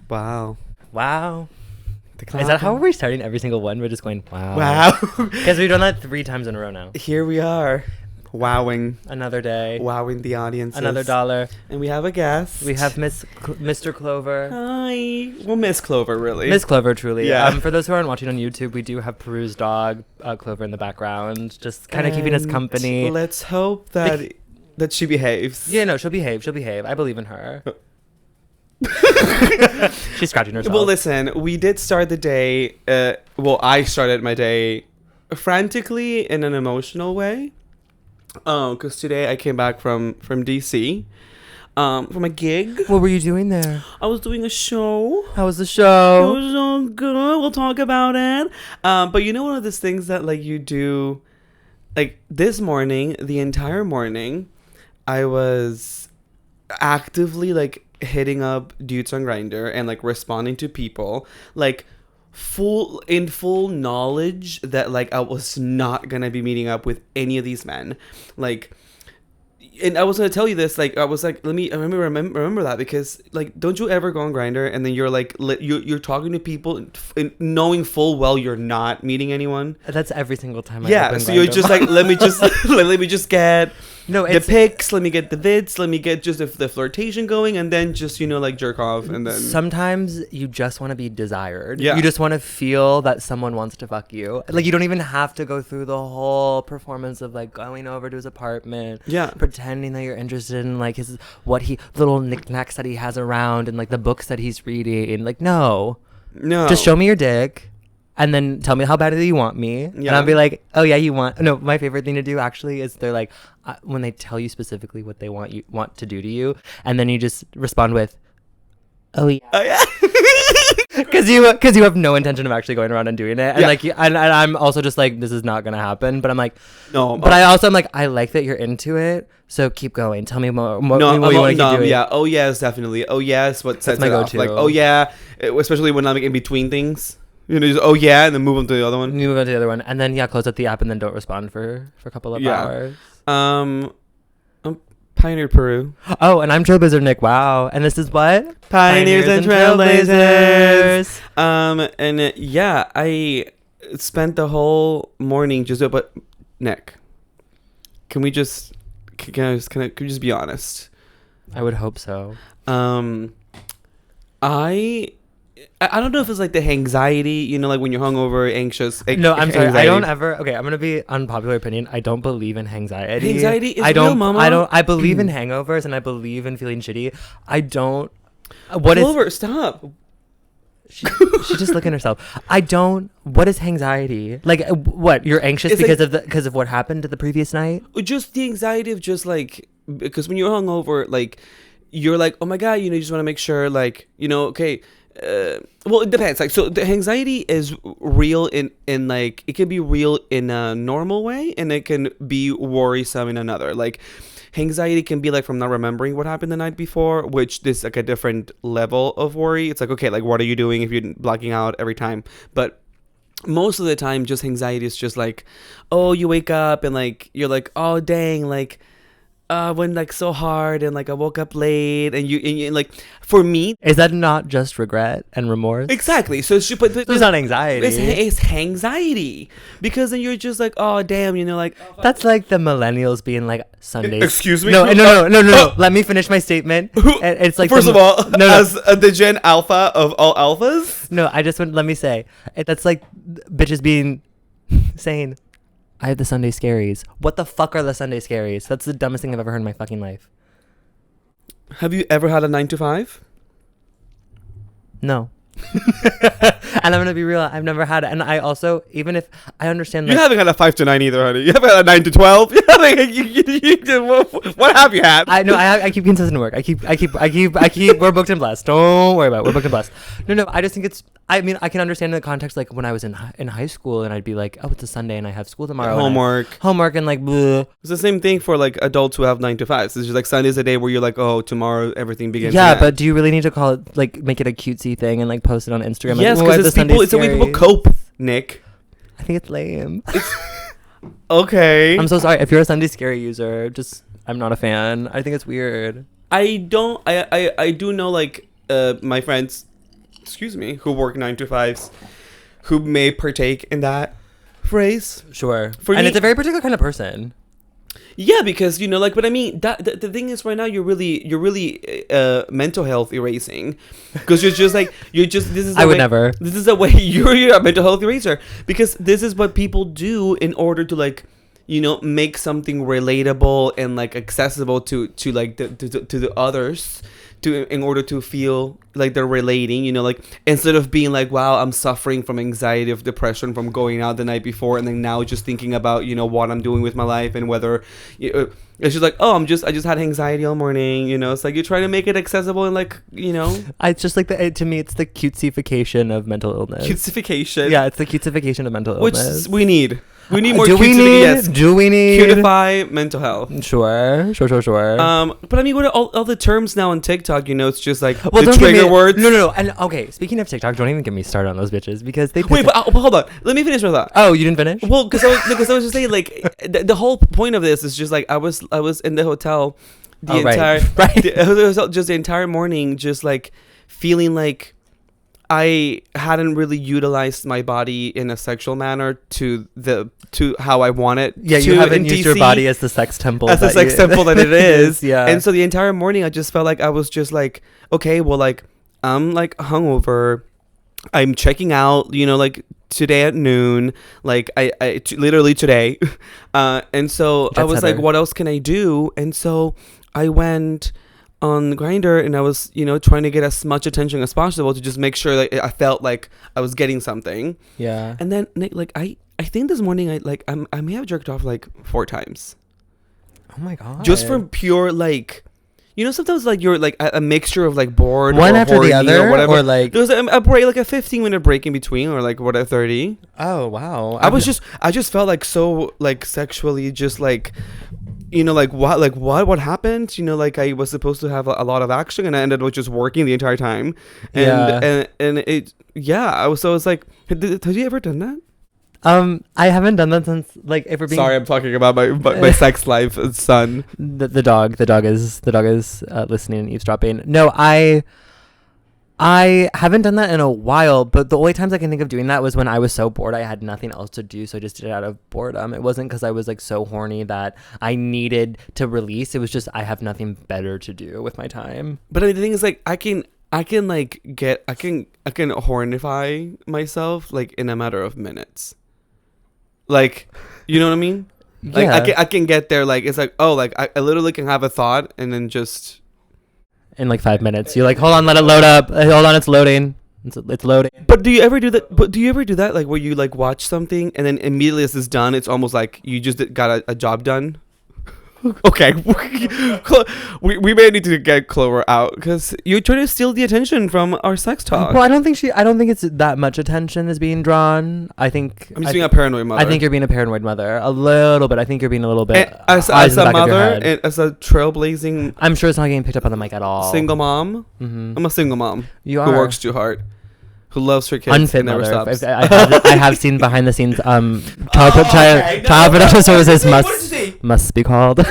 Wow. Wow. Is that how we're starting every single one? We're just going, wow. Wow. Because we've done that 3 times in a row now. Here we are. Wowing. Another day. Wowing the audience. Another dollar. And we have a guest. We have Mr. Clover. Hi. Well, Miss Clover, really. Miss Clover, truly. Yeah. For those who aren't watching on YouTube, we do have Peru's dog, Clover, in the background, just kind of keeping us company. Let's hope that she behaves. Yeah, no, she'll behave. She'll behave. I believe in her. She's scratching herself. Well, listen, we did start the day. I started my day frantically in an emotional way. Because today I came back from DC, from a gig. What were you doing there? I was doing a show. How was the show? It was so good. We'll talk about it. But you know, one of those things that like you do, like this morning, the entire morning, I was actively like hitting up dudes on Grindr and like responding to people like full knowledge that like I was not gonna be meeting up with any of these men, like, and I was gonna tell you this, like I was like, let me remember that, because like, don't you ever go on Grindr and then you're like you're talking to people and knowing full well you're not meeting anyone? That's every single time. Yeah, so you're just like, let me just get the pics, let me get the vids, let me get just the flirtation going, and then just, you know, like jerk off. And then sometimes you just want to be desired. Yeah. You just want to feel that someone wants to fuck you. Like, you don't even have to go through the whole performance of like going over to his apartment, pretending that you're interested in like little knickknacks that he has around and like the books that he's reading. Like, no, just show me your dick. And then tell me how badly you want me. Yeah. And I'll be like, oh, yeah, you want... No, my favorite thing to do, actually, is they're like... when they tell you specifically what they want to do to you, and then you just respond with, oh, yeah. Oh, yeah. Because you have no intention of actually going around and doing it. And, like, and I'm also just like, this is not going to happen. But I'm like... No. But I'm like, I like that you're into it, so keep going. Tell me more what you want to keep doing. Yeah. Oh, yes, definitely. Oh, yes. What sets it off. Like, oh, yeah. Especially when I'm like, in between things. You know, just, oh yeah, and then move on to the other one. You move on to the other one, and then close out the app, and then don't respond for a couple of hours. I'm Pioneer Peru. Oh, and I'm Trailblazer Nick. Wow, and this is what Pioneers and Trailblazers. I spent the whole morning but Nick, can we just be honest? I would hope so. I don't know if it's like the anxiety, you know, like when you're hungover, anxious. No, I'm sorry. I don't ever. Okay, I'm gonna be unpopular opinion. I don't believe in anxiety. Anxiety is real, mama. I believe in hangovers and I believe in feeling shitty. I don't. Clover, stop. She's just looking at herself. I don't. What is anxiety? Like, what? You're anxious it's because of what happened the previous night? Just the anxiety of just like, because when you're hungover, like, you're like, oh my god, you know, you just want to make sure, like, you know, okay. Well, it depends. Like, so the anxiety is real in like, it can be real in a normal way, and it can be worrisome in another. Like, anxiety can be like from not remembering what happened the night before, which is like a different level of worry. It's like, okay, like, what are you doing if you're blacking out every time? But most of the time, just anxiety is just like, oh, you wake up and like, you're like, oh, dang, like, went like so hard, and like I woke up late, and you like, for me, is that not just regret and remorse? Exactly. So it's not anxiety. It's anxiety, because then you're just like, oh damn, you know, like, that's like the millennials being like, Sundays. Excuse me. No. Let me finish my statement. It's like, first of all, as the Gen Alpha of all alphas. No, let me say that's like bitches being saying, I have the Sunday scaries. What the fuck are the Sunday scaries? That's the dumbest thing I've ever heard in my fucking life. Have you ever had a 9 to 5? No. And I'm gonna be real, I've never had it. And I also, even if I understand, you haven't had a 5 to 9 either, honey. You haven't had a 9 to 12. What have you had? I keep consistent work. I keep. We're booked and blessed. Don't worry about it. We're booked and blessed. No. I just think it's. I mean, I can understand in the context, like when I was in high school, and I'd be like, oh, it's a Sunday and I have school tomorrow. Homework and like, bleh. It's the same thing for like adults who have 9 to 5s. It's just like Sunday's a day where you're like, oh, tomorrow everything begins. Yeah, but do you really need to call it, like, make it a cutesy thing and like post it on Instagram? Yes, because it's the way people cope, Nick. I think it's lame. Okay. I'm so sorry. If you're a Sunday Scary user, I'm not a fan. I think it's weird. I do know, like, my friends who work 9 to 5s, who may partake in that phrase. Sure. And it's a very particular kind of person. Yeah, because like, but I mean, that the thing is, right now you're really mental health erasing, because this is this is a way you're a mental health eraser, because this is what people do in order to like, make something relatable and like accessible to like to the others, in order to feel like they're relating, like, instead of being like, wow, I'm suffering from anxiety of depression from going out the night before, and then now just thinking about what I'm doing with my life, and whether it's just like, oh, I just had anxiety all morning, it's like you're trying to make it accessible, and like, I just like to me it's the cutesification of mental illness. Cutesification. Yeah, it's the cutesification of mental illness, which we need more. Do we need cutify mental health? Sure. But I mean, what are all the terms now on TikTok? It's just like, well, the trigger words. No. And okay, speaking of TikTok, don't even get me started on those bitches, because they wait. But hold on. Let me finish my thought. Oh, you didn't finish? Well, because I was just saying, like, the whole point of this is just like, I was in the hotel the entire morning, just like feeling like I hadn't really utilized my body in a sexual manner to how I want it. Yeah, you haven't used your body as the sex temple. As the sex temple that it is. Yeah. And so the entire morning, I just felt like I was just like, okay, well, like, I'm like hungover. I'm checking out, like today at noon, like literally today. And so I was like, what else can I do? And so I went on Grindr, and I was, trying to get as much attention as possible to just make sure that I felt like I was getting something. Yeah. And then like I think this morning I may have jerked off like 4 times. Oh my god. Just from pure like, sometimes like you're like a mixture of like bored, one or after the other, or whatever. Or like there was a break, like a 15-minute break in between, or like 30. Oh wow. I just felt like so like sexually just like, what happened? Like I was supposed to have a lot of action, and I ended up just working the entire time. And it, yeah, I was like, have you ever done that? I haven't done that since, like, if we're being... Sorry, I'm talking about my sex life, son. The dog is listening and eavesdropping. No, I haven't done that in a while, but the only times I can think of doing that was when I was so bored I had nothing else to do, so I just did it out of boredom. It wasn't because I was like so horny that I needed to release. It was just I have nothing better to do with my time. But I mean, the thing is, like, I can hornify myself like in a matter of minutes. Like, you know what I mean? Like, yeah. I can get there. Like, it's like, oh, like I literally can have a thought and then just in like 5 minutes, you're like, hold on, let it load up. Hold on, it's loading. It's loading. But do you ever do that? Like, where you like watch something and then immediately as it's done, it's almost like you just got a job done? Okay, we may need to get Clover out because you're trying to steal the attention from our sex talk. Well, I don't think it's that much attention is being drawn. I'm just being a paranoid mother. I think you're being a paranoid mother a little bit. I think you're being a little bit as a mother and as a trailblazing. I'm sure it's not getting picked up on the mic at all. Single mom. Mm-hmm. I'm a single mom. You are. Who works too hard. Who loves her kids Unfit and never mother. stops. I have seen behind the scenes child production services must be called. You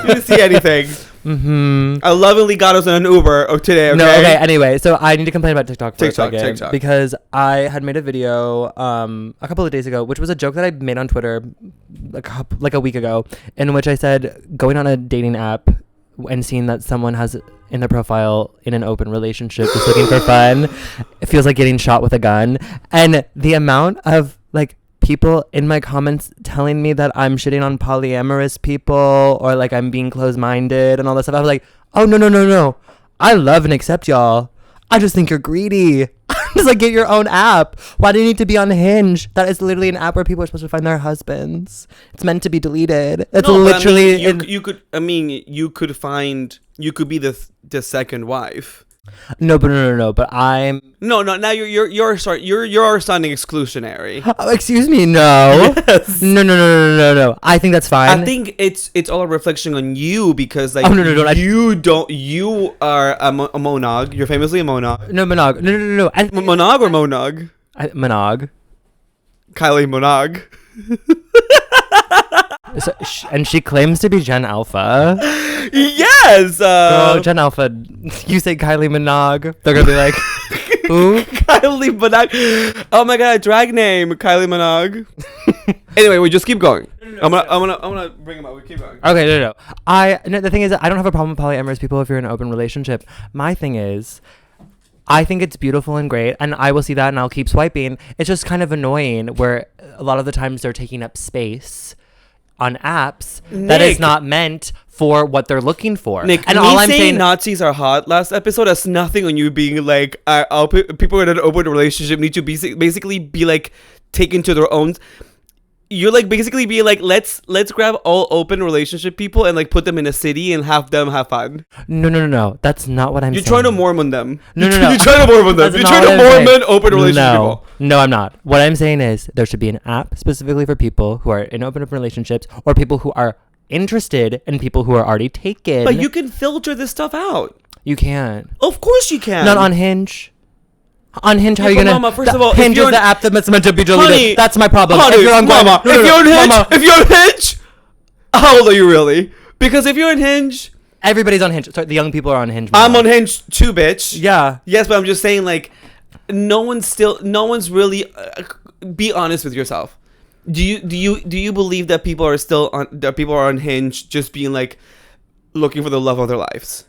didn't see anything. Mm-hmm. I lovingly got us in an Uber today. Okay? No, okay. Anyway, so I need to complain about TikTok for a second TikTok. Because I had made a video a couple of days ago, which was a joke that I made on Twitter like a week ago, in which I said going on a dating app and seeing that someone has in their profile in an open relationship just looking for fun, it feels like getting shot with a gun. And the amount of like people in my comments telling me that I'm shitting on polyamorous people or like I'm being closed-minded and all that stuff, I was like, oh no, I love and accept y'all. I just think you're greedy. Just like, get your own app. Why do you need to be on Hinge? That is literally an app where people are supposed to find their husbands. It's meant to be deleted. It's literally. I mean, you could be the second wife. No. But I'm. No. Now you're sounding exclusionary. Oh, excuse me. No. Yes. No. I think that's fine. I think it's all a reflection on you because like. Oh no. You are a monog. You're famously a monog. No, monog. No. Monog or monog? Monog. Kylie Monog. So, and she claims to be Gen Alpha. Yes. Girl, Gen Alpha. You say Kylie Minogue, they're gonna be like, Who? Kylie Minogue. Oh my god, drag name Kylie Minogue. Anyway, we just keep going. I'm gonna bring him up. We keep going. Okay, no. The thing is, I don't have a problem with polyamorous people if you're in an open relationship. My thing is, I think it's beautiful and great, and I will see that and I'll keep swiping. It's just kind of annoying where a lot of the times they're taking up space on apps that is not meant for what they're looking for. Nick, and all I'm saying Nazis are hot last episode has nothing on you being like, people in an open relationship need to basically be like taken to their own. You're like basically being like, let's grab all open relationship people and like put them in a city and have them have fun. No. That's not what I'm saying. You're trying to Mormon them. No. You're trying to Mormon them. You're trying to Mormon open relationship people. No, I'm not. What I'm saying is there should be an app specifically for people who are in open relationships or people who are interested in people who are already taken. But you can filter this stuff out. You can't. Of course you can. Not on Hinge. On Hinge, how are you gonna? Mama, first of all, Hinge is the app that's meant to be deleted. Honey, that's my problem. Honey, if you're on Mama, if you're on Hinge, how old are you really? Because if you're on Hinge, everybody's on Hinge. Sorry, the young people are on Hinge. Mama. I'm on Hinge too, bitch. Yeah. Yes, but I'm just saying, like, no one's really. Be honest with yourself. Do you believe that people are on Hinge just being like looking for the love of their lives?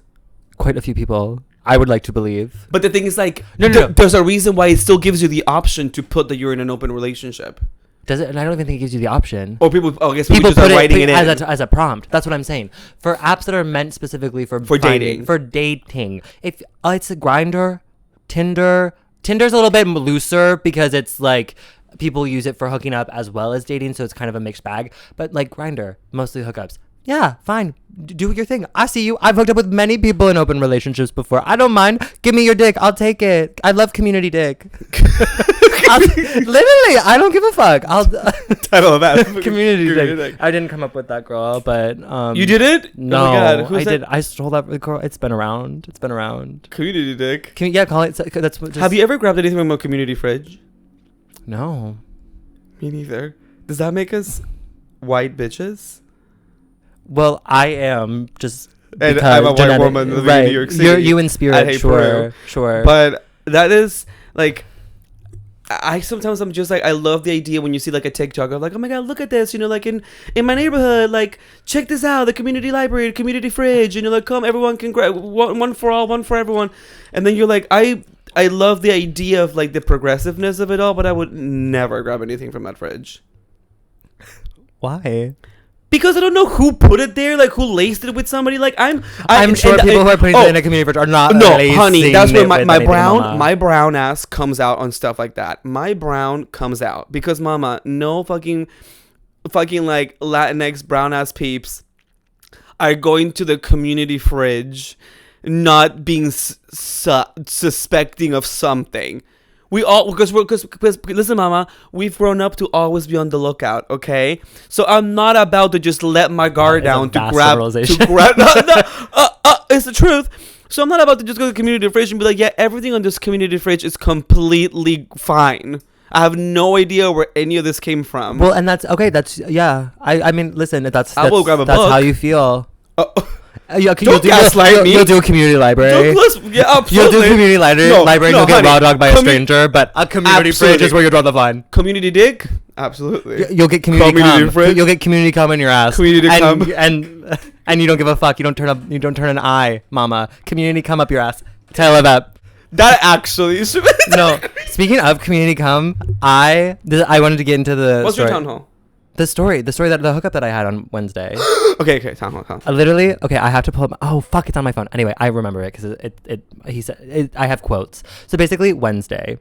Quite a few people. I would like to believe. But the thing is, like, no. There's a reason why it still gives you the option to put that you're in an open relationship. Does it? And I don't even think it gives you the option. Or people, I guess people just are writing it in. As a prompt. That's what I'm saying. For apps that are meant specifically for dating. For dating. If it's a Grindr, Tinder. Tinder's a little bit looser because it's like people use it for hooking up as well as dating, so it's kind of a mixed bag. But like Grindr, mostly hookups. Yeah, fine. Do your thing. I see you. I've hooked up with many people in open relationships before. I don't mind. Give me your dick. I'll take it. I love community dick. Literally, I don't give a fuck. I'll title of that community dick. I didn't come up with that, girl, but you did it? No, oh my God. I did. I stole that, girl. It's been around. Community dick. Call it. That's what. Have you ever grabbed anything from a community fridge? No. Me neither. Does that make us white bitches? Well, I am just. And I'm a white woman living in New York City. You in spirit, sure. But that is like, sometimes I'm just like, I love the idea when you see like a TikTok of like, oh my God, look at this, you know, like in my neighborhood, like check this out, the community library, community fridge, and you're like, come, everyone can grab one for all, one for everyone, and then you're like, I love the idea of like the progressiveness of it all, but I would never grab anything from that fridge. Why? Because I don't know who put it there, like who laced it with somebody. Like I'm sure people who are putting it in a community fridge are not. No, honey, that's where my brown ass comes out on stuff like that. My brown comes out because, mama, no fucking like Latinx brown ass peeps are going to the community fridge, not being suspecting of something. We all, because listen, mama, we've grown up to always be on the lookout, okay? So I'm not about to just let my guard down to grab, it's the truth. So I'm not about to just go to the community fridge and be like, yeah, everything on this community fridge is completely fine. I have no idea where any of this came from. Well, and that's, okay, I mean, listen, that's will grab a book. That's how you feel. Don't gaslight me. You'll do a community library. Yeah, absolutely. You'll do a community library. You'll get raw dogged by a stranger, but a community fridge is where you draw the line. Community dick? Absolutely. You'll get community cum. Fridge. You'll get community cum in your ass. Community cum. And you don't give a fuck. You don't turn an eye, mama. Community cum up your ass. Tell her that. That actually is. No. Speaking of community cum, I wanted to get into the. What's your town hall? The story that the hookup that I had on Wednesday. Okay, town hall. Literally, okay, I have to pull up. Oh fuck, it's on my phone. Anyway, I remember it because he said I have quotes. So basically, Wednesday,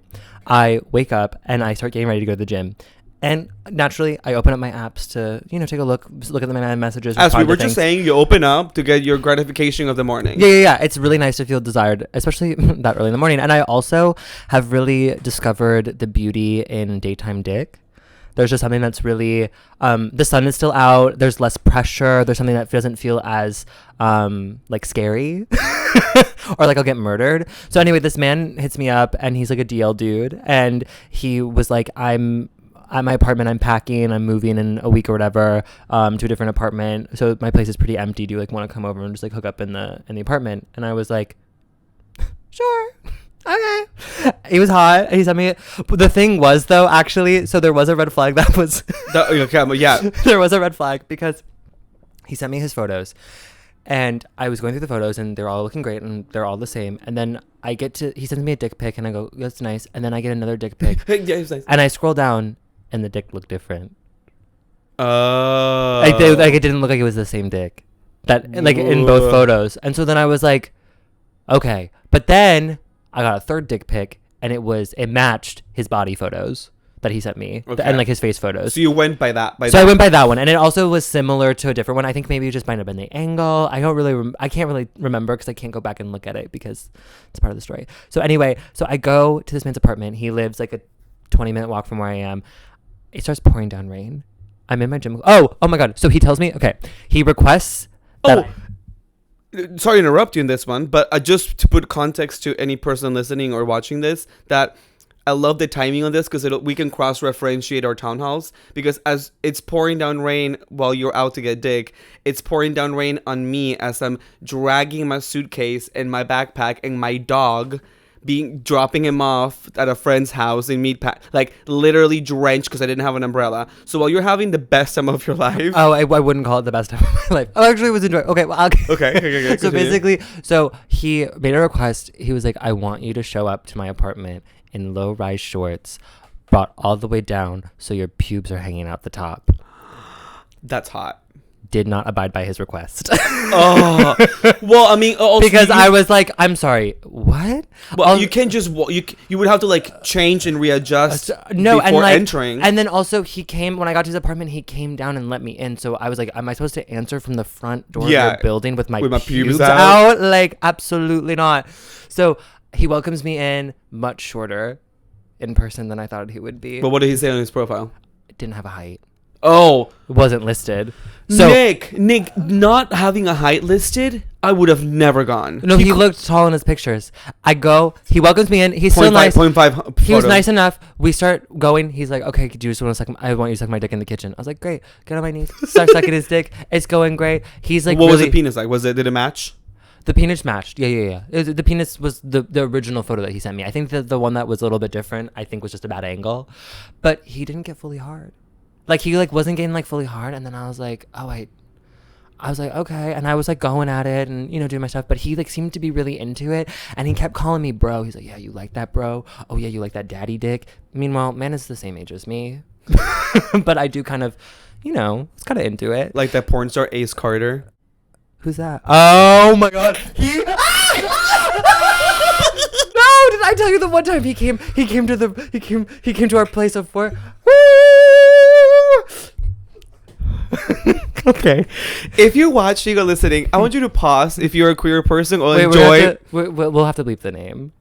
I wake up and I start getting ready to go to the gym, and naturally, I open up my apps to take a look at my messages. As we were just saying, you open up to get your gratification of the morning. Yeah. It's really nice to feel desired, especially that early in the morning. And I also have really discovered the beauty in daytime dick. There's just something that's really, the sun is still out. There's less pressure. There's something that doesn't feel as, like scary or like I'll get murdered. So anyway, this man hits me up and he's like a DL dude. And he was like, I'm at my apartment. I'm packing. I'm moving in a week or whatever, to a different apartment. So my place is pretty empty. Do you like want to come over and just like hook up in the apartment? And I was like, sure. Okay. He was hot. He sent me it. The thing was, though, actually, so there was a red flag that was... yeah. There was a red flag because he sent me his photos. And I was going through the photos, and they're all looking great, and they're all the same. And then he sends me a dick pic, and I go, that's nice. And then I get another dick pic. Yeah, it's nice. And I scroll down, and the dick looked different. Oh. Like it didn't look like it was the same dick. In both photos. And so then I was like, okay. But then I got a third dick pic, and it matched his body photos that he sent me, and like his face photos. So you went by that. I went by that one, and it also was similar to a different one. I think maybe it just might have been the angle. I can't really remember because I can't go back and look at it because it's part of the story. So anyway, I go to this man's apartment. He lives like a 20-minute walk from where I am. It starts pouring down rain. I'm in my gym. Oh my God. So he tells me, okay, he requests that. Sorry to interrupt you in this one, but just to put context to any person listening or watching this, that I love the timing on this because we can cross-referentiate our town halls, because as it's pouring down rain while you're out to get dick, it's pouring down rain on me as I'm dragging my suitcase and my backpack and my dog, dropping him off at a friend's house in Meatpack, like literally drenched because I didn't have an umbrella. So while you're having the best time of your life, I wouldn't call it the best time of my life. Oh, actually, it was enjoyable. Okay, well, okay. So basically, he made a request. He was like, I want you to show up to my apartment in low-rise shorts, brought all the way down so your pubes are hanging out the top. That's hot. Did not abide by his request. Well, I mean, because I was like, I'm sorry, what? Well, you can't just you would have to like change and readjust before entering. And then also he came when I got to his apartment. He came down and let me in. So I was like, am I supposed to answer from the front door of your building with my pubes out? Like, absolutely not. So he welcomes me in, much shorter in person than I thought he would be. But what did he say on his profile? Didn't have a height. Oh, wasn't listed. So Nick, not having a height listed, I would have never gone. No, he looked tall in his pictures. He welcomes me in. He's still nice. 0.5 he was nice enough. We start going. He's like, okay, do you just want to suck? I want you to suck my dick in the kitchen. I was like, great. Get on my knees. Start sucking his dick. It's going great. He's like, what was the penis like? Did it match? The penis matched. Yeah. The penis was the original photo that he sent me. I think the one that was a little bit different, I think was just a bad angle. But he didn't get fully hard. Like, he, like, wasn't getting, like, fully hard. And then I was like, I was like, okay. And I was, like, going at it and, doing my stuff. But he, like, seemed to be really into it. And he kept calling me bro. He's like, yeah, you like that, bro? Oh, yeah, you like that daddy dick? Meanwhile, man is the same age as me. But I do kind of, it's kind of into it. Like that porn star Ace Carter? Who's that? Oh, my God. No, did I tell you the one time he came to our place of work? Okay. If you're watching or listening, I want you to pause if you're a queer person or enjoy. We'll have to bleep the name.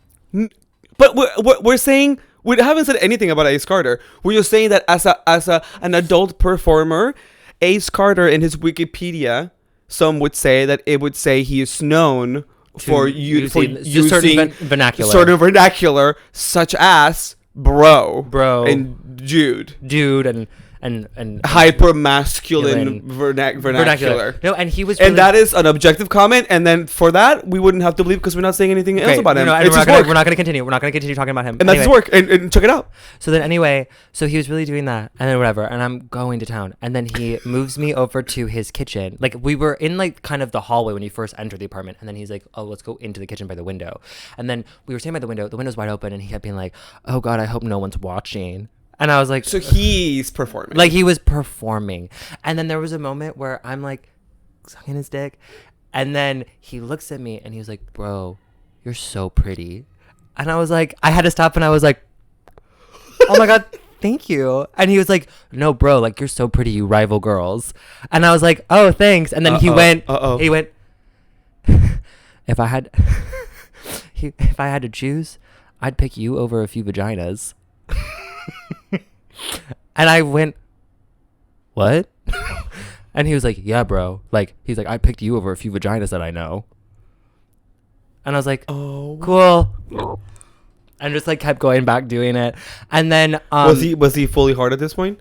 But we're saying, we haven't said anything about Ace Carter. We're just saying that as an adult performer, Ace Carter in his Wikipedia, some would say that it would say he is known for using certain vernacular. Certain vernacular, such as bro, and dude, and hyper masculine vernacular. No, and he was, and that is an objective comment. And then for that, we wouldn't have to believe because we're not saying anything else about him. We're not going to continue. We're not going to continue talking about him. And that's his work. And check it out. So then, anyway, so he was really doing that, and then whatever. And I'm going to town, and then he moves me over to his kitchen. Like, we were in like kind of the hallway when you first entered the apartment, and then he's like, "Oh, let's go into the kitchen by the window." And then we were standing by the window. The window's wide open, and he kept being like, "Oh God, I hope no one's watching." And I was like... So he's performing. Like, he was performing. And then there was a moment where I'm, like, sucking his dick. And then he looks at me, and he was like, bro, you're so pretty. And I was like... I had to stop, and I was like... Oh, my God, thank you. And he was like, no, bro, like, you're so pretty. You rival girls. And I was like, oh, thanks. And then he went... If I had... if I had to choose, I'd pick you over a few vaginas. And I went, what? And he was like, yeah, bro. Like, he's like, I picked you over a few vaginas that I know. And I was like, oh, cool. And just like kept going back doing it. And then was he fully hard at this point?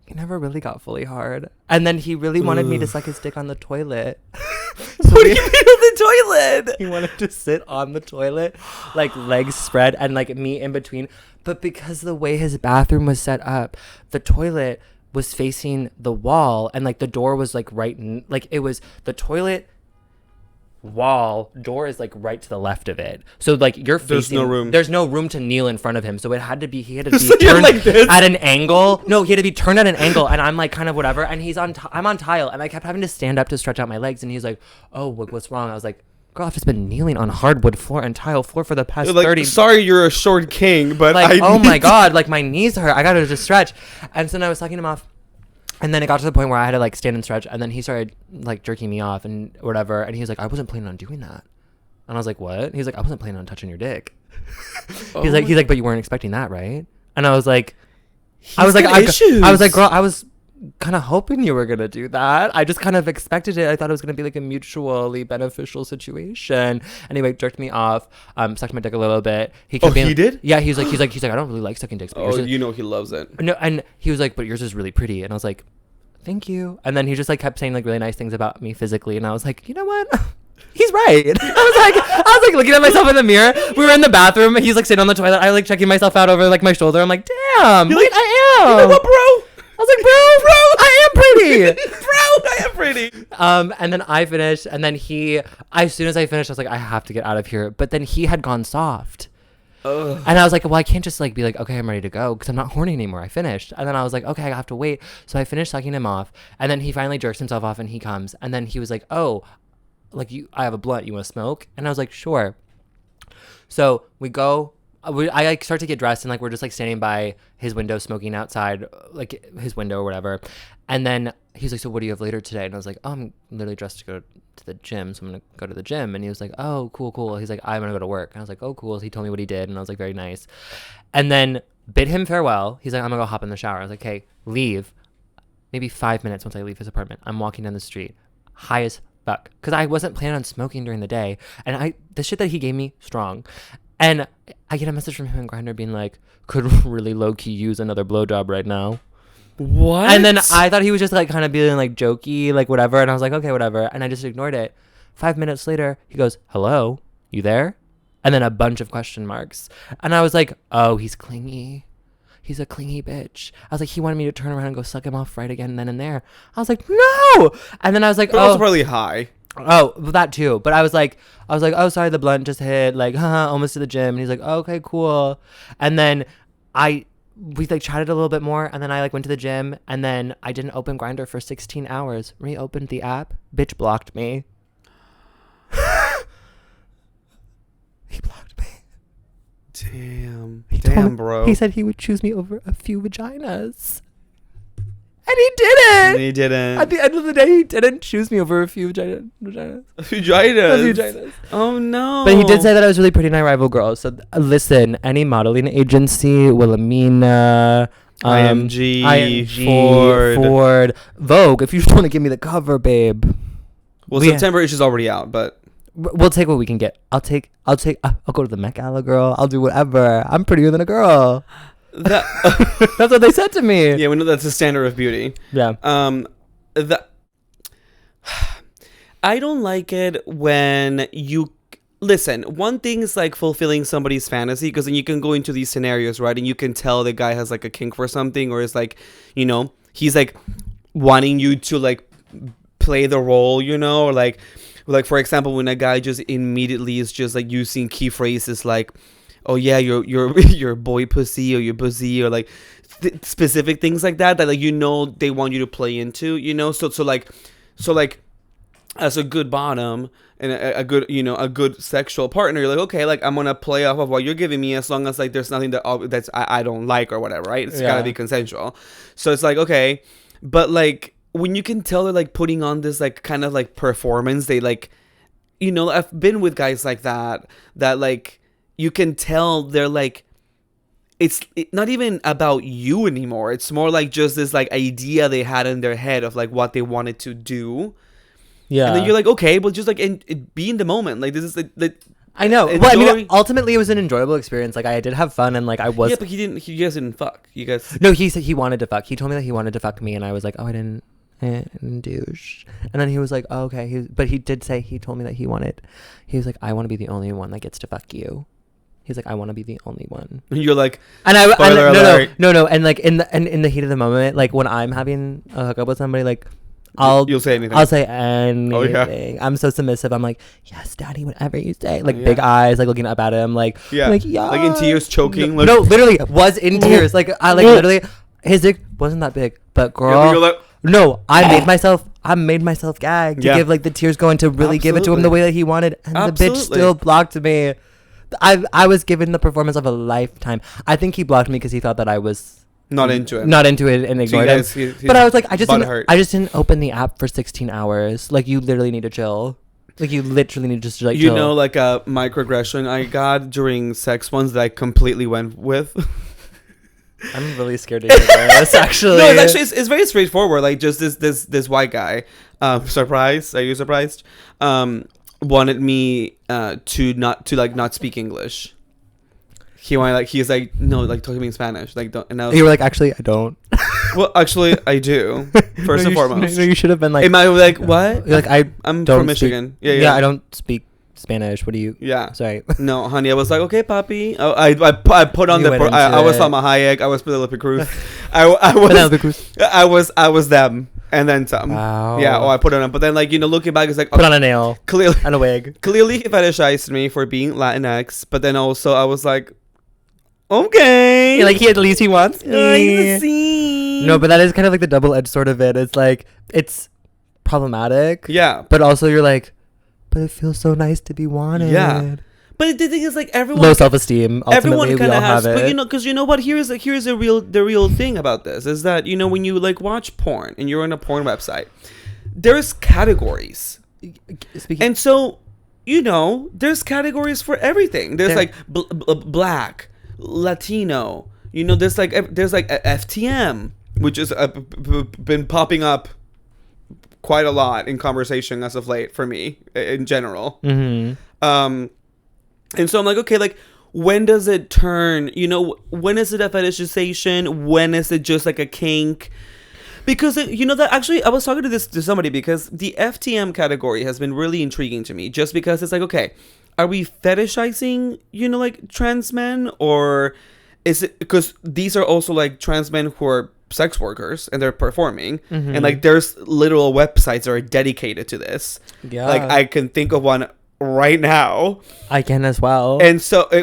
He never really got fully hard. And then he really wanted me to suck his dick on the toilet. So what do you mean on the toilet? He wanted to sit on the toilet, like legs spread and like me in between. But because the way his bathroom was set up, the toilet was facing the wall and like the door was like like it was the toilet wall door is like right to the left of it, so like you're facing, there's no room to kneel in front of him, so he had to be so turned like at an angle. No, he had to be turned at an angle, and I'm like kind of whatever, and I'm on tile, and I kept having to stand up to stretch out my legs, and he's like, oh, what's wrong? I was like, girl, I've just been kneeling on hardwood floor and tile floor for the past like, 30. Sorry, you're a short king, but like, oh my god, like my knees hurt, I gotta just stretch. And so then I was sucking him off. And then it got to the point where I had to like stand and stretch, and then he started like jerking me off and whatever. And he was like, I wasn't planning on doing that. And I was like, what? He's like, I wasn't planning on touching your dick. He's like, but you weren't expecting that, right? And I was like, I was like, girl, I was kind of hoping you were gonna do that. I just kind of expected it. I thought it was gonna be like a mutually beneficial situation. Anyway, jerked me off, sucked my dick a little bit. He did? Yeah, he's like, I don't really like sucking dicks. But you know he loves it. No, and he was like, but yours is really pretty. And I was like, thank you. And then he just like kept saying like really nice things about me physically, and I was like, you know what? He's right. I was like looking at myself in the mirror. We were in the bathroom. He's like sitting on the toilet. I like checking myself out over like my shoulder. I'm like, damn, wait, I am. You know what, bro? I was like, bro, I am pretty. Bro, I am pretty. And then I finished, and then as soon as I finished, I was like, I have to get out of here. But then he had gone soft. Ugh. And I was like, well, I can't just like be like, okay, I'm ready to go, because I'm not horny anymore. I finished. And then I was like, okay, I have to wait. So I finished sucking him off, and then he finally jerks himself off, and he comes, and then he was like, oh, like I have a blunt, you want to smoke? And I was like, sure. So we go. I like start to get dressed, and like we're just like standing by his window smoking outside, like his window or whatever. And then he's like, so what do you have later today? And I was like, oh, I'm literally dressed to go to the gym, so I'm gonna go to the gym. And he was like, oh, cool. He's like, I'm gonna go to work. And I was like, oh, cool. So he told me what he did, and I was like, very nice. And then bid him farewell. He's like, I'm gonna go hop in the shower. I was like, okay, leave. Maybe 5 minutes once I leave his apartment, I'm walking down the street, high as fuck, because I wasn't planning on smoking during the day, and the shit that he gave me, strong. And I get a message from him and Grindr being like, could really low-key use another blowjob right now. What? And then I thought he was just like kind of being like jokey, like whatever. And I was like, okay, whatever. And I just ignored it. 5 minutes later, he goes, hello, you there? And then a bunch of question marks. And I was like, oh, he's clingy. He's a clingy bitch. I was like, he wanted me to turn around and go suck him off right again and then and there. I was like, no. And then I was like, but also really high. Oh, that too. But I was like, oh, sorry, the blunt just hit, like, almost to the gym. And he's like, oh, okay, cool. And then we like chatted a little bit more, and then I like went to the gym, and then I didn't open Grindr for 16 hours. Reopened the app, bitch blocked me. He blocked me. Damn, bro. He said he would choose me over a few vaginas. And he didn't. He didn't. At the end of the day, he didn't choose me over a few vaginas. Vaginas. Oh, no. But he did say that I was really pretty and I rival girls. So listen, any modeling agency, Wilhelmina, IMG, Ford, Vogue, if you just want to give me the cover, babe. Well, September issue's already out, but we'll take what we can get. I'll go to the Met Gala, girl. I'll do whatever. I'm prettier than a girl. That's what they said to me. Yeah, we know that's the standard of beauty. Yeah. I don't like it when you listen. One thing is like fulfilling somebody's fantasy, because then you can go into these scenarios, right? And you can tell the guy has like a kink for something, or it's like, you know, he's like wanting you to like play the role, you know, or like for example, when a guy just immediately is just like using key phrases like, oh yeah, you're boy pussy, or your pussy, or like specific things like that like, you know, they want you to play into, you know, so like as a good bottom and a good, you know, a good sexual partner, you're like, okay, like I'm gonna play off of what you're giving me, as long as like there's nothing that's I don't like or whatever, right? It's gotta be consensual. So it's like, okay, but like when you can tell they're like putting on this like kind of like performance, they like, you know, I've been with guys like that like you can tell they're like, it's not even about you anymore. It's more like just this like idea they had in their head of like what they wanted to do. Yeah. And then you're like, okay, but just like be in the moment. Like this is the I know. Well, I mean, ultimately it was an enjoyable experience. Like I did have fun, and like I was. Yeah, but you guys didn't fuck. You guys. No, he said he wanted to fuck. He told me that he wanted to fuck me, and I was like, oh, I didn't and douche. And then he was like, oh, okay. But he did say, he told me that he was like, I want to be the only one that gets to fuck you. He's like, I want to be the only one. And you're like, and no. And like in the heat of the moment, like when I'm having a hookup with somebody, like you'll say anything. I'll say anything. Oh, yeah. I'm so submissive. I'm like, yes, daddy, whatever you say. Like big eyes, like looking up at him, like like in tears, choking. No, literally was in tears. Like I like literally, his dick wasn't that big, but girl. No, I made myself gag to give like the tears going to really give it to him the way that he wanted, and the bitch still blocked me. I was given the performance of a lifetime. I think he blocked me because he thought that I was not into it and ignored him. But I was like, I just didn't open the app for 16 hours. Like, you literally need to chill. Like, you literally need to just like chill. You know, like a microaggression I got during sex ones that I completely went with. I'm really scared to hear this, actually. No, it's very straightforward. Like, just this white guy. Surprised? Are you surprised? Wanted me to not speak English. He's like, no, like, talk to me in Spanish. Like, don't. And you were like, actually, I don't. Well, actually, I do. First and foremost. No, you should have been like. Am I like what? You're like, I'm from Michigan. Yeah, I don't speak Spanish. What do you? Yeah. Sorry. No, honey. I was like, okay, papi. I put on I was Salma Hayek. I was Penelope Cruz. I was them. And then some. Wow. Yeah. I put it on. But then, like, looking back, it's like, put on a nail. Clearly. And a wig. Clearly, he fetishized me for being Latinx. But then also, I was like, okay. Yeah, like, at least he wants me. No, but that is kind of like the double-edged sort of it. It's like, it's problematic. Yeah. But also, you're like, but it feels so nice to be wanted. Yeah. But the thing is, like, everyone low self-esteem. Everyone kind of has, it. But because you know what? Here's the real thing about this is that when you like watch porn and you're on a porn website, there's categories, and so there's categories for everything. There's like black, Latino. There's like FTM, which has been popping up quite a lot in conversation as of late for me in general. Mm-hmm. And so I'm like, okay, like, when does it turn? When is it a fetishization? When is it just like a kink? Because that actually, I was talking to somebody because the FTM category has been really intriguing to me. Just because it's like, okay, are we fetishizing like trans men, or is it because these are also like trans men who are sex workers and they're performing, and like there's literal websites that are dedicated to this. Yeah, like I can think of one right now. I can as well. And so I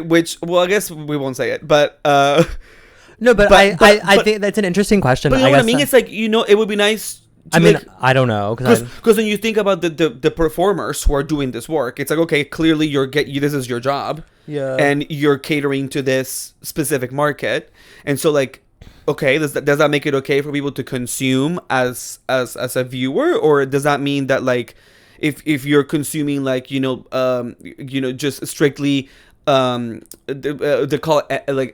guess we won't say it, but no, but I think that's an interesting question. But you know what I mean? It's like, it would be nice to I don't know, because when you think about the performers who are doing this work, it's like, okay, clearly this is your job, and you're catering to this specific market, and so like, okay, does that make it okay for people to consume as a viewer, or does that mean that like if you're consuming like just strictly they call it like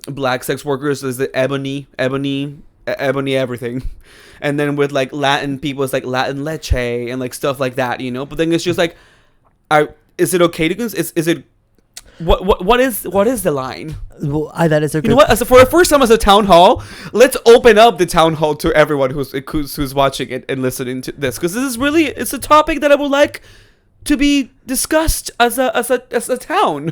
black sex workers is the ebony everything, and then with like Latin people it's like Latin leche and like stuff like that, but then it's just like, is it okay to is it what is the line? Well, that is a good... what? For the first time as a town hall, let's open up the town hall to everyone who's watching it and listening to this, because this is really, it's a topic that I would like to be discussed as a town.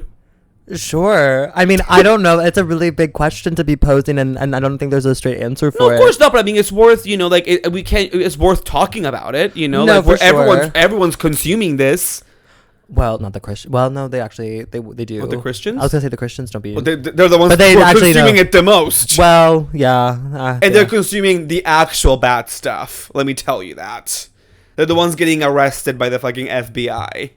Sure. I mean, I don't know. It's a really big question to be posing, and I don't think there's a straight answer for it. No, of course not. But I mean, it's worth it's worth talking about it. No, like for sure. Everyone's consuming this. Well, not the Christian. Well, no, they actually they do. What, the Christians? I was gonna say the Christians don't be. Well, they're the ones who are consuming it the most. Well, yeah. And they're consuming the actual bad stuff. Let me tell you that. They're the ones getting arrested by the fucking FBI.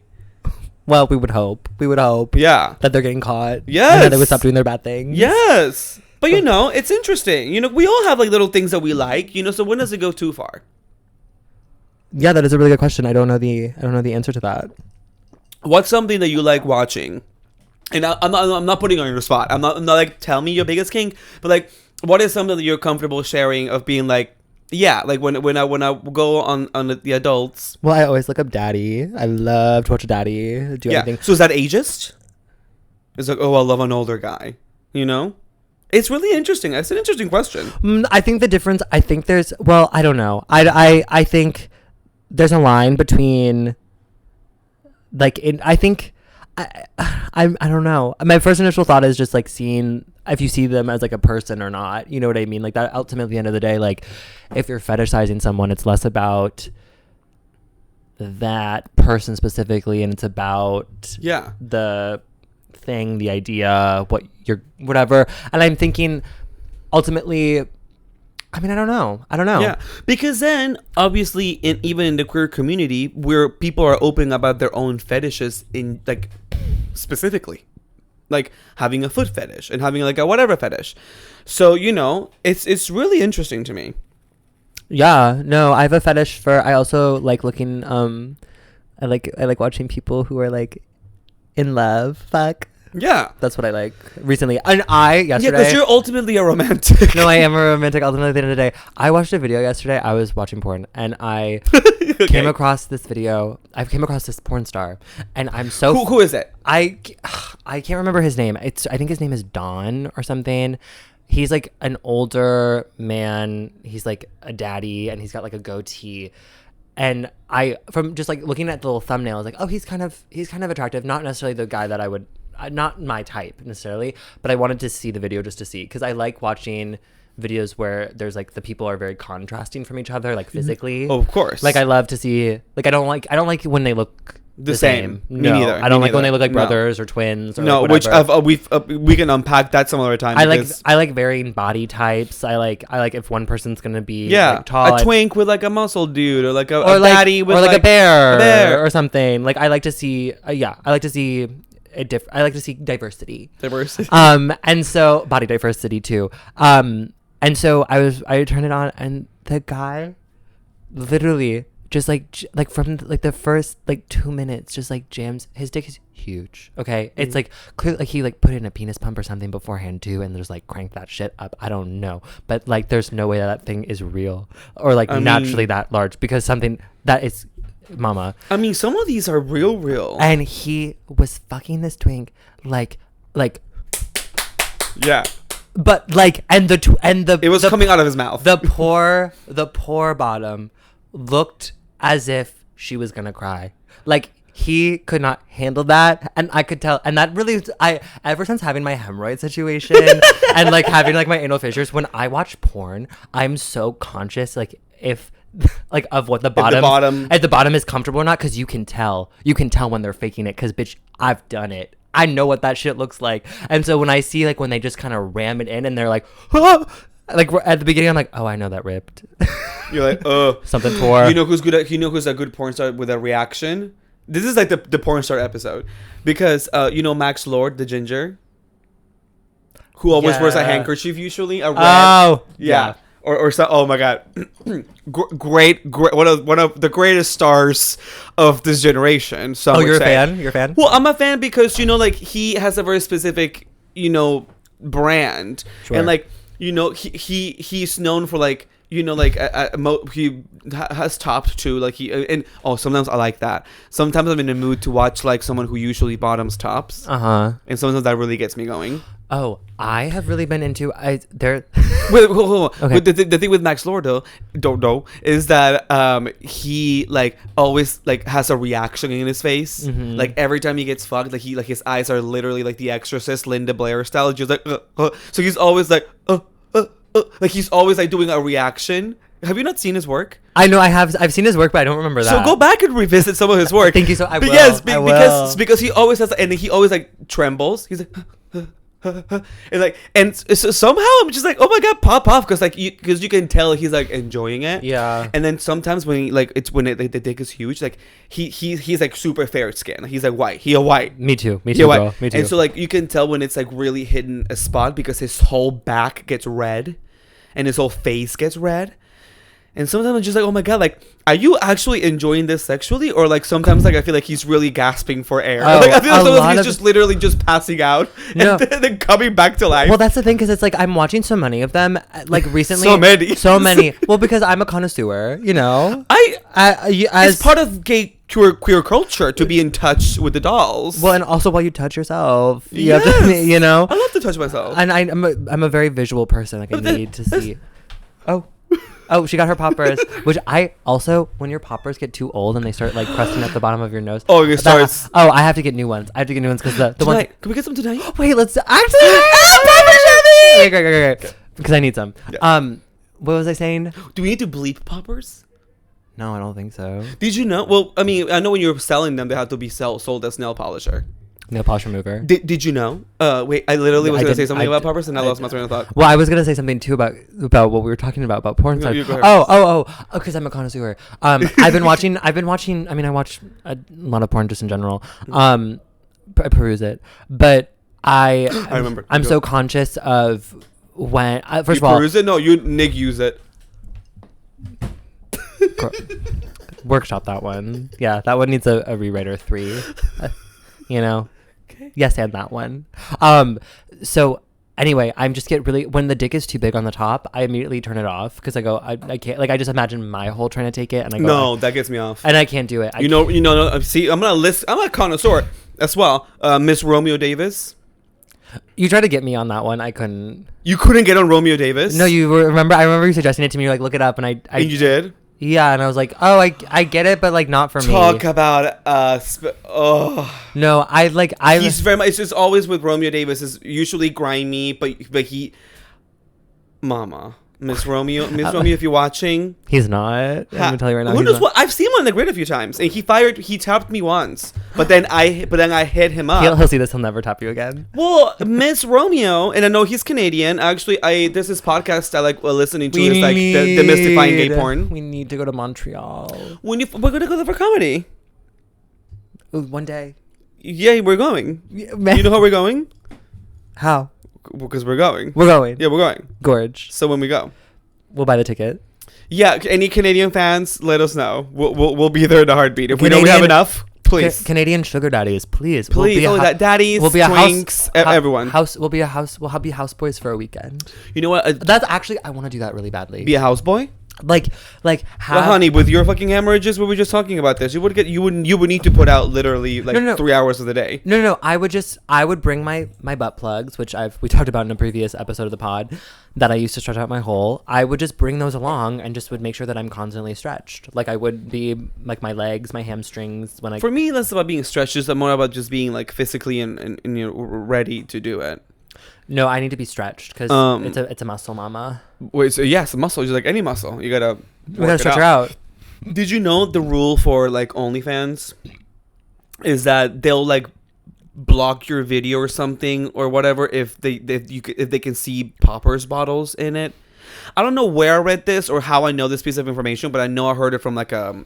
Well, we would hope. Yeah. That they're getting caught. Yes. And that they would stop doing their bad things. Yes. But it's interesting. We all have like little things that we like. So when does it go too far? Yeah, that is a really good question. I don't know the answer to that. What's something that you like watching? And I'm not putting you on your spot. I'm not like, tell me your biggest kink, but like, what is something that you're comfortable sharing of being like, yeah, like when I go on the adults. Well, I always look up daddy. I love to watch daddy do anything. So is that ageist? It's like, oh, I love an older guy, It's really interesting. That's an interesting question. I think the difference, I think there's, well, I don't know. I think there's a line between, like, I think, I don't know. My first initial thought is just, like, seeing if you see them as, like, a person or not. You know what I mean? Like, that ultimately, at the end of the day, like, if you're fetishizing someone, it's less about that person specifically, and it's about the thing, the idea, what you're, whatever. And I'm thinking, ultimately, I mean, I don't know. Yeah, because then obviously, even in the queer community, where people are open about their own fetishes, in like specifically, like having a foot fetish and having like a whatever fetish. So it's really interesting to me. Yeah, no, I have a fetish for. I also like looking. I like watching people who are like in love. Fuck. Yeah, that's what I like recently. And yesterday. Yeah, because you're ultimately a romantic. No, I am a romantic. Ultimately, at the end of the day, I watched a video yesterday. I was watching porn, and I came across this video. I came across this porn star, and I'm so. Who is it? I can't remember his name. I think his name is Don or something. He's like an older man. He's like a daddy, and he's got like a goatee. And from just like looking at the little thumbnail, I was like, oh, he's kind of attractive. Not necessarily the guy that I would. Not my type necessarily, but I wanted to see the video just to see, because I like watching videos where there's like the people are very contrasting from each other, like physically. Oh, of course. Like I love to see, like I don't like when they look the same. Me neither. I don't like when they look like brothers or twins. Or no, like which we can unpack that some other time. I like varying body types. I like if one person's gonna be like, tall, a twink with like a muscle dude, or like a baddie with like a bear or something. Like I like to see. I like to see. I like to see diversity. And so body diversity too. And so I turned it on, and the guy literally just like from like the first like 2 minutes just like jams. His dick is huge. Okay. It's like clear, like he like put in a penis pump or something beforehand too, and there's like crank that shit up. I don't know, but like there's no way that thing is real or like naturally that large, because something that is mama. I mean, some of these are real. And he was fucking this twink like yeah. But like it was coming out of his mouth. The poor bottom looked as if she was gonna cry. Like he could not handle that, and I could tell. And that really, ever since having my hemorrhoid situation and like having like my anal fissures, when I watch porn, I'm so conscious like if like of what the bottom is comfortable or not, because you can tell when they're faking it, because bitch, I've done it. I know what that shit looks like. And so when I see like when they just kind of ram it in and they're like, ah! Like at the beginning I'm like, oh, I know that ripped. You're like, oh, something for who's good at, who's a good porn star with a reaction. This is like the porn star episode, because Max Lord, the ginger, who always wears a handkerchief, usually a red. Oh yeah. Or so, oh my god, great one of the greatest stars of this generation. So you're a fan? Well, I'm a fan because like he has a very specific brand, sure. And like he's known for like he has topped too, like sometimes I like that. Sometimes I'm in the mood to watch like someone who usually bottoms tops, and sometimes that really gets me going. Oh, I have really been into Wait, hold on. Okay. The thing with Max Lord though is that he like always like has a reaction in his face. Mm-hmm. Like every time he gets fucked, like his eyes are literally like The Exorcist, Linda Blair style, just like so he's always like like he's always like doing a reaction. Have you not seen his work? I know I've seen his work, but I don't remember that. So go back and revisit some of his work. Thank you. So I will. Yes, because he always has, and he always like trembles. He's like and so somehow I'm just like, oh my god, pop off, because you can tell he's like enjoying it. Yeah. And then sometimes when the dick is huge, like he's like super fair skin. He's like white. He a white. Me too, bro. Me too. And so like you can tell when it's like really hitting a spot, because his whole back gets red, and his whole face gets red. And sometimes I'm just like, oh my god, like, are you actually enjoying this sexually? Or like sometimes like I feel like he's really gasping for air. Like I feel like sometimes he's just literally just passing out and then coming back to life. Well, that's the thing, because it's like I'm watching so many of them, like recently. So many. Well, because I'm a connoisseur, as part of gay queer culture to be in touch with the dolls. Well, and also while you touch yourself, yes. you know. I love to touch myself, and I'm a very visual person. Like I need to see. Oh, she got her poppers, which I also, when your poppers get too old and they start like crusting at the bottom of your nose. Oh, it starts. I have to get new ones. I have to get new ones because the ones. Can we get some tonight? Wait, let's actually. Great. Because I need some. Yeah. What was I saying? Do we need to bleep poppers? No, I don't think so. Did you know? Well, I mean, I know when you're selling them, they have to be sold as nail polisher. Nail polish remover. Did you know? Wait, I literally was going to say something about poppers and I lost my train of thought. Well, I was going to say something too about what we were talking about porn stars. Because I'm a connoisseur. I've been watching. I mean, I watch a lot of porn just in general. I peruse it, but I remember. I'm so conscious of when. First of all, peruse it? No, you Nick use it. Workshop that one. Yeah, that one needs a rewriter 3. You know. Okay. Yes, and that one. So anyway, I'm just when the dick is too big on the top, I immediately turn it off because I go, I can't, like, I just imagine my hole trying to take it, and I go, no, that gets me off, and I can't do it. See, I'm a connoisseur as well. Miss Romeo Davis. You tried to get me on that one. I couldn't. You couldn't get on Romeo Davis? No, I remember you suggesting it to me. You're like, look it up, and I and you did? Yeah, and I was like, oh, I get it, but like not for me. Talk about No, he's very much. It's just always with Romeo Davis. Is usually grimy, but he, Mama. Miss Romeo, if you're watching, he's not. I'm gonna tell you right now. Who knows what? I've seen him on the grid a few times, and he tapped me once, but then I hit him up. He'll see this. He'll never tap you again. Well, Miss Romeo, and I know he's Canadian. Actually, there's this podcast I like listening to. It's like demystifying gay porn. We need to go to Montreal. We're gonna go there for comedy. One day. Yeah, we're going. You know how we're going? How? Because we're going. We're going. Yeah, we're going. Gorge. So when we go, we'll buy the ticket. Yeah, any Canadian fans, let us know. We'll be there in a heartbeat. If we know we have enough, please. Canadian sugar daddies, please. Please, daddies, we'll be twinks, everyone. We'll be houseboys for a weekend. You know what? That's actually, I want to do that really badly. Be a houseboy? Like well, honey, with your fucking hemorrhages, we were just talking about this. You would need to put out literally 3 hours of the day. No. I would bring my butt plugs, which we talked about in a previous episode of the pod, that I used to stretch out my hole. I would just bring those along and just would make sure that I'm constantly stretched. Like I would be like my legs, my hamstrings when I. For me, less about being stretched, just more about just being like physically and ready to do it. No, I need to be stretched because it's a muscle, mama. Wait, so yes, a muscle. Just like any muscle, you gotta stretch her out. Did you know the rule for like OnlyFans is that they'll like block your video or something or whatever if they can see poppers bottles in it? I don't know where I read this or how I know this piece of information, but I know I heard it from like a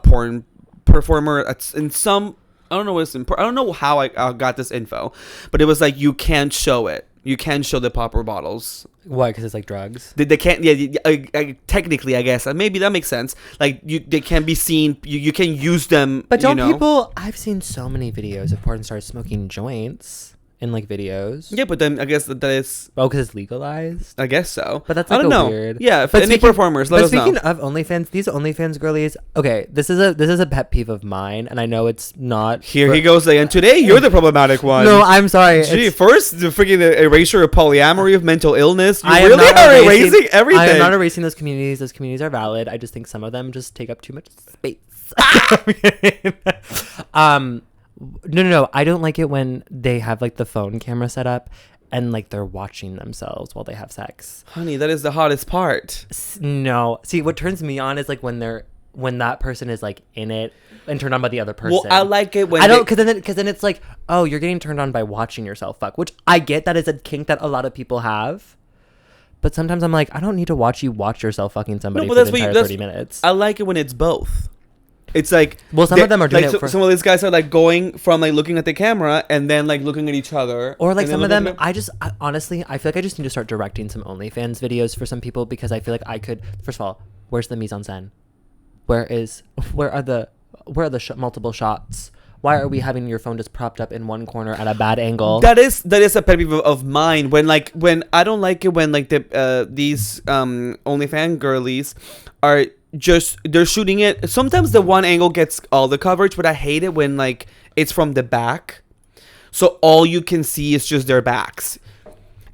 porn performer. It's in some. I don't know what's important. I don't know how I got this info, but it was like you can't show it. You can show the popper bottles. Why? Because it's like drugs. They can't. Yeah, technically, I guess maybe that makes sense. Like they can be seen. You can use them. But don't people? I've seen so many videos of porn stars smoking joints in like videos. Yeah, but then I guess that is because it's legalized. I guess so. But that's like I don't know. Weird. Yeah, if any performers, let us know. Speaking of OnlyFans, these OnlyFans girlies. Okay, this is a pet peeve of mine, and I know it's not. Here he goes again. Today you're the problematic one. No, I'm sorry. Gee, first the freaking erasure of polyamory, of mental illness. You I really are erasing everything. I am not erasing those communities. Those communities are valid. I just think some of them just take up too much space. No. I don't like it when they have like the phone camera set up and like they're watching themselves while they have sex. Honey, that is the hottest part. No. See, what turns me on is like when that person is like in it and turned on by the other person. Well, I like it when because then it's like, oh, you're getting turned on by watching yourself fuck, which I get that is a kink that a lot of people have. But sometimes I'm like, I don't need to watch you watch yourself fucking somebody for the entire 30 minutes. I like it when it's both. It's like, well, some of them are doing like, some of these guys are like going from like looking at the camera and then like looking at each other, or like some of them honestly I feel like I just need to start directing some OnlyFans videos for some people, because I feel like I could. First of all, where's the mise en scène? Where are the multiple shots? Why are we having your phone just propped up in one corner at a bad angle? That is a pet peeve of mine. When I don't like it when like these OnlyFans girlies are just they're shooting it. Sometimes the one angle gets all the coverage, but I hate it when like it's from the back, so all you can see is just their backs.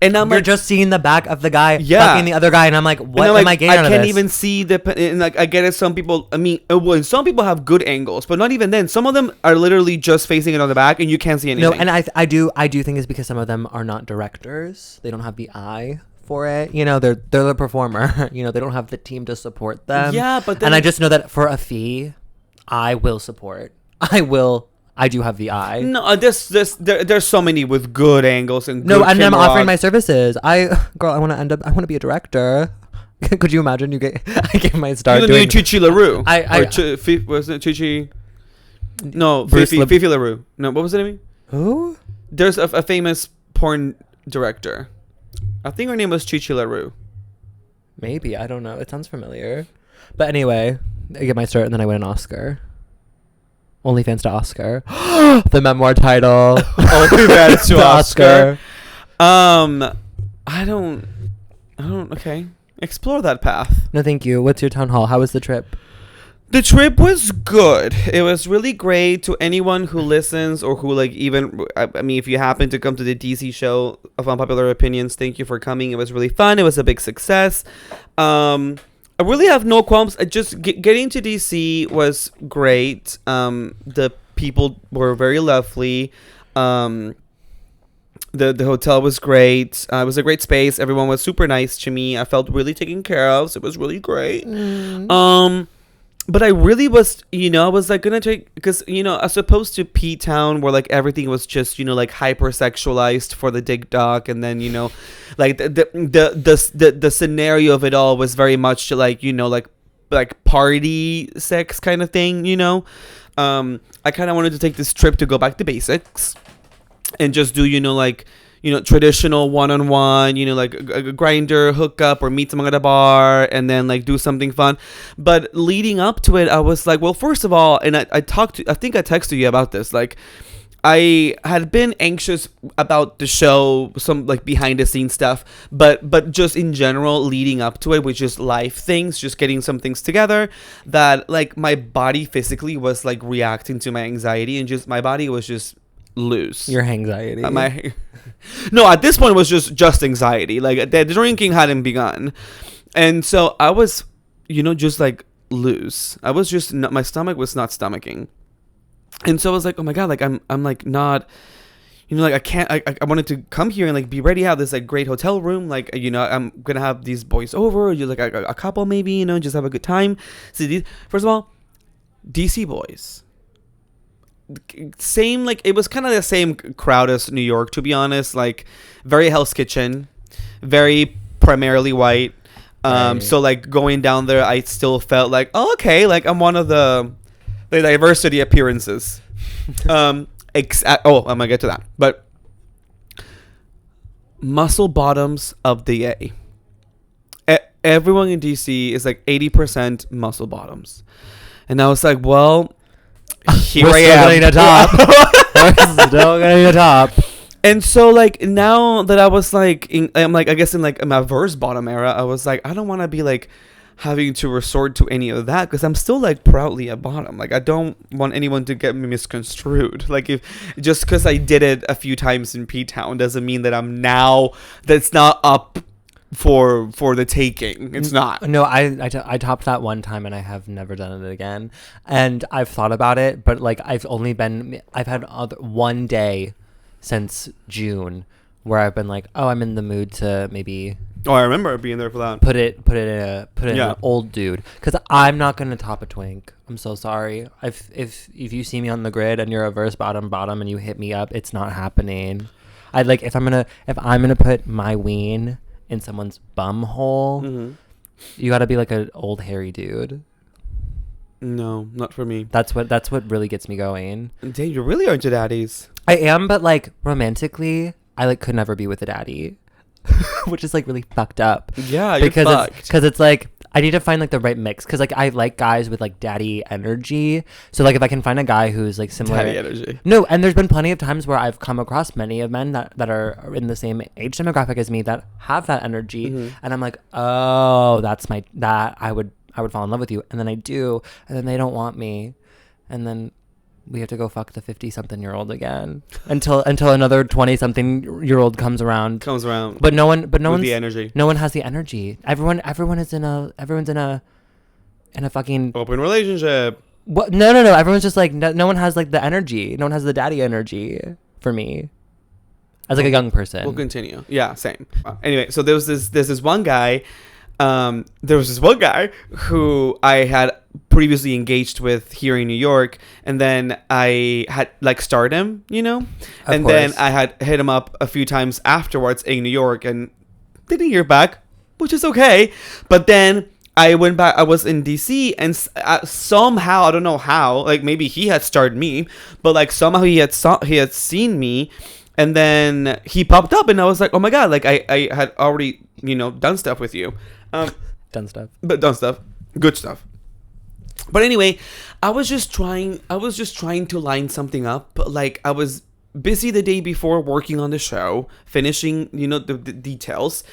And you're just seeing the back of the guy fucking the other guy, and I'm like, what am I getting out of this? I can't even see and like I get it. Some people, I mean, well, some people have good angles, but not even then. Some of them are literally just facing it on the back, and you can't see anything. No, and I do think it's because some of them are not directors. They don't have the eye for it. You know, they're the performer. You know, they don't have the team to support them. Yeah, but then, and I just know that for a fee, I will support. I do have the eye. No, there's so many with good angles and no, and I'm offering my services. I want to be a director. Could you imagine? I get my start doing Chichi LaRue. Was it Chichi? No, Fifi LaRue. No, what was the name? Who? There's a famous porn director. I think her name was Chichi LaRue. Maybe, I don't know. It sounds familiar. But anyway, I get my start and then I win an Oscar. OnlyFans to Oscar. The memoir title. OnlyFans to Oscar. I don't. Okay. Explore that path. No, thank you. What's your town hall? How was the trip? The trip was good. It was really great. To anyone who listens or who like even, I mean, if you happen to come to the DC show of Unpopular Opinions, thank you for coming. It was really fun. It was a big success. I really have no qualms. Just getting to DC was great. The people were very lovely. The hotel was great. It was a great space. Everyone was super nice to me. I felt really taken care of. So it was really great. But I really was, I was like gonna take, because as opposed to P-Town where like everything was just like hypersexualized for the dig doc, and then like the scenario of it all was very much like like party sex kind of thing. I kind of wanted to take this trip to go back to basics and just do like traditional one-on-one, like a grinder, hookup, or meet someone at a bar, and then like do something fun. But leading up to it, I was like, well, first of all, and I think I texted you about this, like I had been anxious about the show, some like behind the scenes stuff, but just in general leading up to it, with just life things, just getting some things together, that like my body physically was like reacting to my anxiety, and just my body was just loose. Your anxiety. No, at this point it was just anxiety. Like the drinking hadn't begun, and so I was, just like loose. I was just my stomach was not stomaching, and so I was like, oh my god, like I'm like not, like I can't. I wanted to come here and like be ready, have this like great hotel room, like I'm gonna have these boys over, you like a couple maybe, just have a good time. So first of all, DC boys. Same, like it was kind of the same crowd as New York, to be honest. Like very Hell's Kitchen, very primarily white. Right. So like going down there, I still felt like, oh, okay, like I'm one of the diversity appearances. I'm gonna get to that, but muscle bottoms of the A. Everyone in DC is like 80% muscle bottoms, and I was like, well. Here I am. We're still getting the top. And so like now that I was like I'm like I guess in like my verse bottom era, I was like I don't want to be like having to resort to any of that, because I'm still like proudly a bottom. Like I don't want anyone to get me misconstrued. Like if just because I did it a few times in P-Town doesn't mean that I'm now that's not up for the taking. It's not. No, I topped that one time and I have never done it again. And I've thought about it, but like I've had one day since June where I've been like, oh, I'm in the mood to maybe. Oh, I remember being there for that. Put it in an old dude, because I'm not gonna top a twink. I'm so sorry. If you see me on the grid and you're a verse bottom and you hit me up, it's not happening. If I'm gonna put my ween in someone's bum hole, you gotta be like an old hairy dude. No, not for me. That's what really gets me going. Dang, you really are into daddies. I am, but like romantically, I like could never be with a daddy, which is like really fucked up. Yeah, you're fucked. Because it's like I need to find like the right mix, because like I like guys with like daddy energy. So like if I can find a guy who's like similar daddy energy. No, and there's been plenty of times where I've come across many of men that are in the same age demographic as me that have that energy, and I'm like, oh, I would fall in love with you. And then I do, and then they don't want me. And then we have to go fuck the 50-something-year-old again until another 20-something-year-old comes around. But no one the energy. No one has the energy. Everyone's in a fucking open relationship. What? No. Everyone's just like no one has like the energy. No one has the daddy energy for me. As like a young person. We'll continue. Yeah, same. Anyway, so there's this one guy. There was this one guy who I had previously engaged with here in New York, and then I had like starred him, you know, and then I had hit him up a few times afterwards in New York, and didn't hear back, which is okay. But then I went back. I was in DC, and somehow I don't know how, like maybe he had starred me, but like somehow he had seen me. And then he popped up, and I was like, "Oh my god!" Like I had already, you know, done stuff with you, done stuff, good stuff. But anyway, I was just trying to line something up. But like I was busy the day before working on the show, finishing, you know, the details.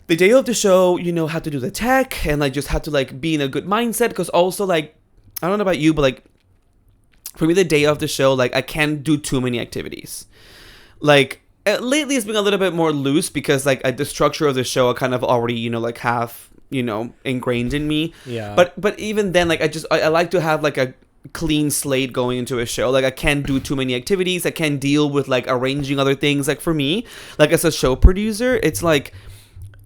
The day of the show, you know, had to do the tech, and like just had to like be in a good mindset, because also like I don't know about you, but like for me, the day of the show, like I can't do too many activities. Like lately it's been a little bit more loose, because like the structure of the show I kind of already, you know, like have, you know, ingrained in me. Yeah. But even then, like I like to have like a clean slate going into a show. Like I can't do too many activities. I can't deal with like arranging other things. Like for me, like as a show producer, it's like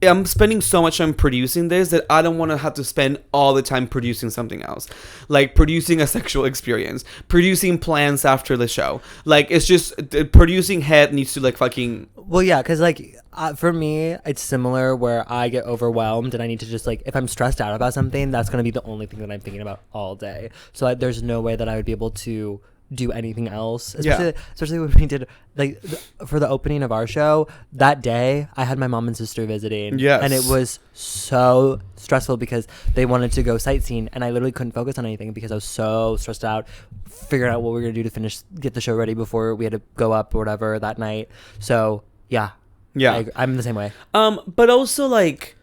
I'm spending so much time producing this that I don't want to have to spend all the time producing something else. Like producing a sexual experience, producing plans after the show. Like it's just producing head needs to like fucking... Well, yeah, because like for me, it's similar where I get overwhelmed and I need to just like, if I'm stressed out about something, that's going to be the only thing that I'm thinking about all day. So there's no way that I would be able to do anything else, especially when we did like for the opening of our show that day. I had my mom and sister visiting, and it was so stressful because they wanted to go sightseeing, and I literally couldn't focus on anything because I was so stressed out figuring out what we were gonna do to get the show ready before we had to go up or whatever that night. So I'm the same way. But also like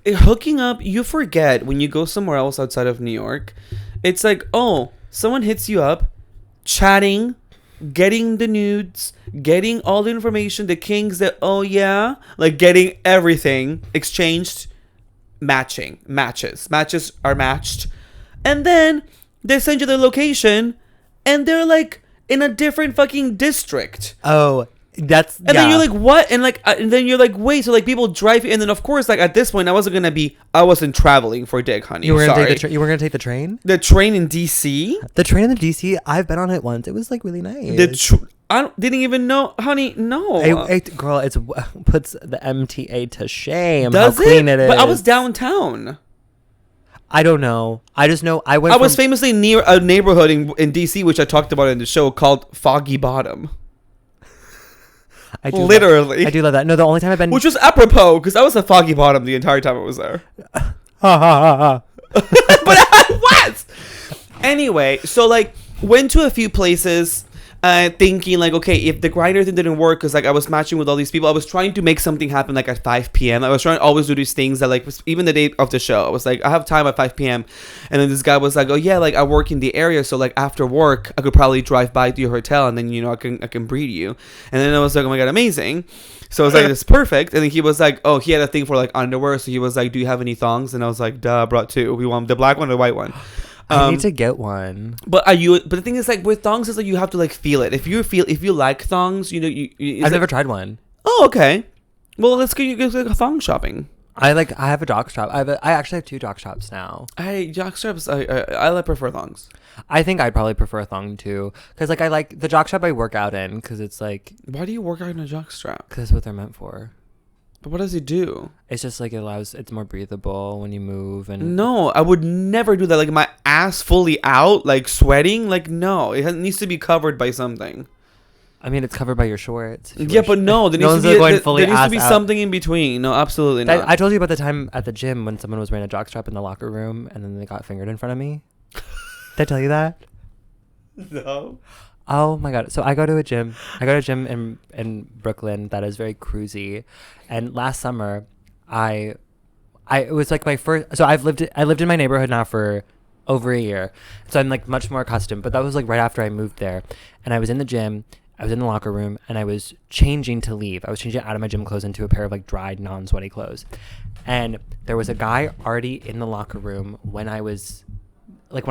hooking up, you forget when you go somewhere else outside of New York. It's like, oh, someone hits you up, chatting, getting the nudes, getting all the information, the kinks, like getting everything exchanged, matches are matched, and then they send you the location, and they're like in a different fucking district. Then you're like, what? And then you're like, wait, so like people drive, and then of course, like at this point, I wasn't traveling for dick, honey. You were gonna take the train? The train in DC? The train in the DC, I've been on it once. It was like really nice. I didn't even know, honey. No, girl, it puts the MTA to shame. Does how clean it is? But I was downtown. I don't know. I just know I was famously near a neighborhood in DC, which I talked about in the show, called Foggy Bottom. I do love that. No, the only time I've been... Which was apropos, because I was at Foggy Bottom the entire time I was there. But I was! Anyway, so, like, went to a few places, thinking, like, okay, if the Grindr thing didn't work, because, like, I was matching with all these people, I was trying to make something happen, like, at 5 p.m. I was trying to always do these things that, like, even the day of the show, I was like, I have time at 5 p.m. And then this guy was like, oh, yeah, like, I work in the area, so, like, after work, I could probably drive by to your hotel, and then, you know, I can breed you. And then I was like, oh, my God, amazing. So I was like, this is perfect. And then he was like, oh, he had a thing for, like, underwear, so he was like, do you have any thongs? And I was like, duh, I brought two. We want the black one or the white one. I need to get one. But the thing is, like, with thongs is like you have to like feel it. If you like thongs, you know, I've never tried one. Oh, okay. Well, let's go like thong shopping. I have a jock strap. I actually have 2 jock straps now. Jock straps. I prefer thongs. I think I'd probably prefer a thong too, because like I like the jock strap I work out in, because it's like. Why do you work out in a jock strap? Because that's what they're meant for. But what does it do? It's just like it's more breathable when you move. And no, I would never do that. Like my ass fully out, like sweating. Like no, it needs to be covered by something. I mean, it's covered by your shorts. Yeah, but no, there needs to be something in between. No, absolutely not. I told you about the time at the gym when someone was wearing a jockstrap in the locker room and then they got fingered in front of me. Did I tell you that? No. Oh my God. So I go to a gym in Brooklyn that is very cruisy. And last summer, I it was like my first. So I lived in my neighborhood now for over a year, so I'm like much more accustomed. But that was like right after I moved there, and I was in the gym. I was in the locker room and I was changing to leave. I was changing out of my gym clothes into a pair of like dried, non-sweaty clothes. And there was a guy already in the locker room when I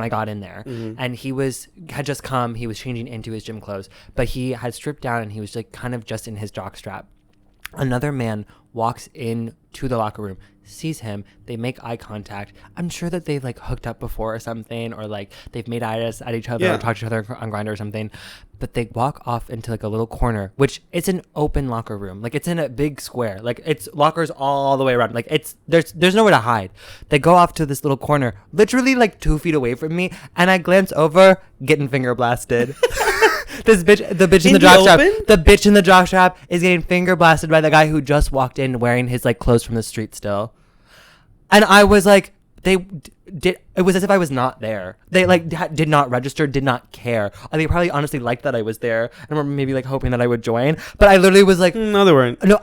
got in there. Mm-hmm. And had just come, he was changing into his gym clothes, but he had stripped down and he was like kind of just in his jockstrap. Another man walks in to the locker room, sees him, they make eye contact. I'm sure that they've like hooked up before or something, or like they've made eyes at each other or talked to each other on Grindr or something. But they walk off into like a little corner, which it's an open locker room. Like it's in a big square. Like it's lockers all the way around. Like there's nowhere to hide. They go off to this little corner, literally like 2 feet away from me, and I glance over, getting finger blasted. The bitch in the jockstrap. The bitch in the jockstrap is getting finger blasted by the guy who just walked in wearing his like clothes from the street still. And I was like, it was as if I was not there. They like did not register, did not care. They probably honestly liked that I was there and were maybe like hoping that I would join. But I literally was like, no, they weren't. No,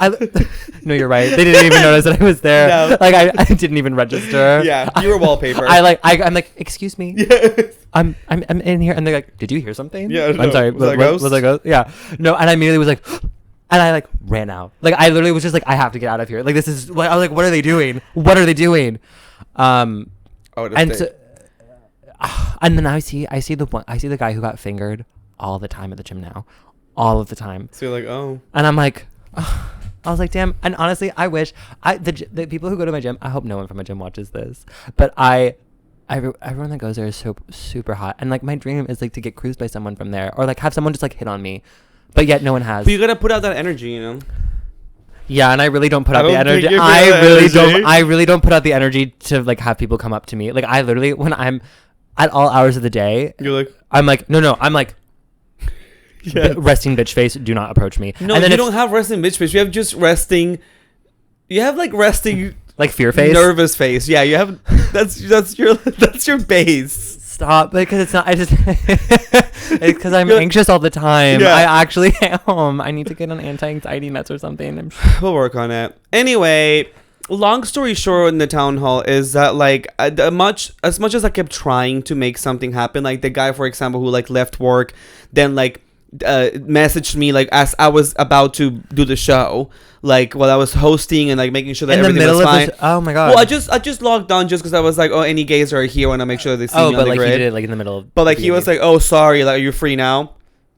no, you're right. They didn't even notice that I was there. No. Like I didn't even register. Yeah, you were wallpaper. I'm like, excuse me. Yes. I'm in here, and they're like, did you hear something? Yeah, no. I'm sorry. Was I ghost? Yeah. No, and I immediately was like. And I like ran out. Like I literally was just like, I have to get out of here. Like this is. Like, I was like, what are they doing? What are they doing? And then I see the guy who got fingered all the time at the gym now, all of the time. So you're like, oh. And I'm like, oh. I was like, damn. And honestly, I wish the people who go to my gym. I hope no one from my gym watches this, but everyone that goes there is so super hot. And like my dream is like to get cruised by someone from there, or like have someone just like hit on me. But yet no one has. But you gotta put out that energy, you know. Yeah, and I really don't put out the energy. I really don't put out the energy to like have people come up to me. Like I literally, when I'm at all hours of the day, you're like, I'm like, no, I'm like, resting bitch face. Do not approach me. No, and then you don't have resting bitch face. You have just resting. You have like resting, like fear face, nervous face. Yeah, you have. That's your base. Stop, because it's not. I just it's because I'm anxious all the time. Yeah. I actually am. I need to get on anti-anxiety meds or something. We'll work on it. Anyway, long story short, in the town hall is that like as much as I kept trying to make something happen, like the guy, for example, who like left work, then like messaged me like as I was about to do the show, like while I was hosting and like making sure that everything was fine. Oh my god! Well, I just logged on just because I was like, oh, any gays are here, and I make sure they see me on the grid. But like he did it like in the middle. But like he was like, oh, sorry, like are you free now?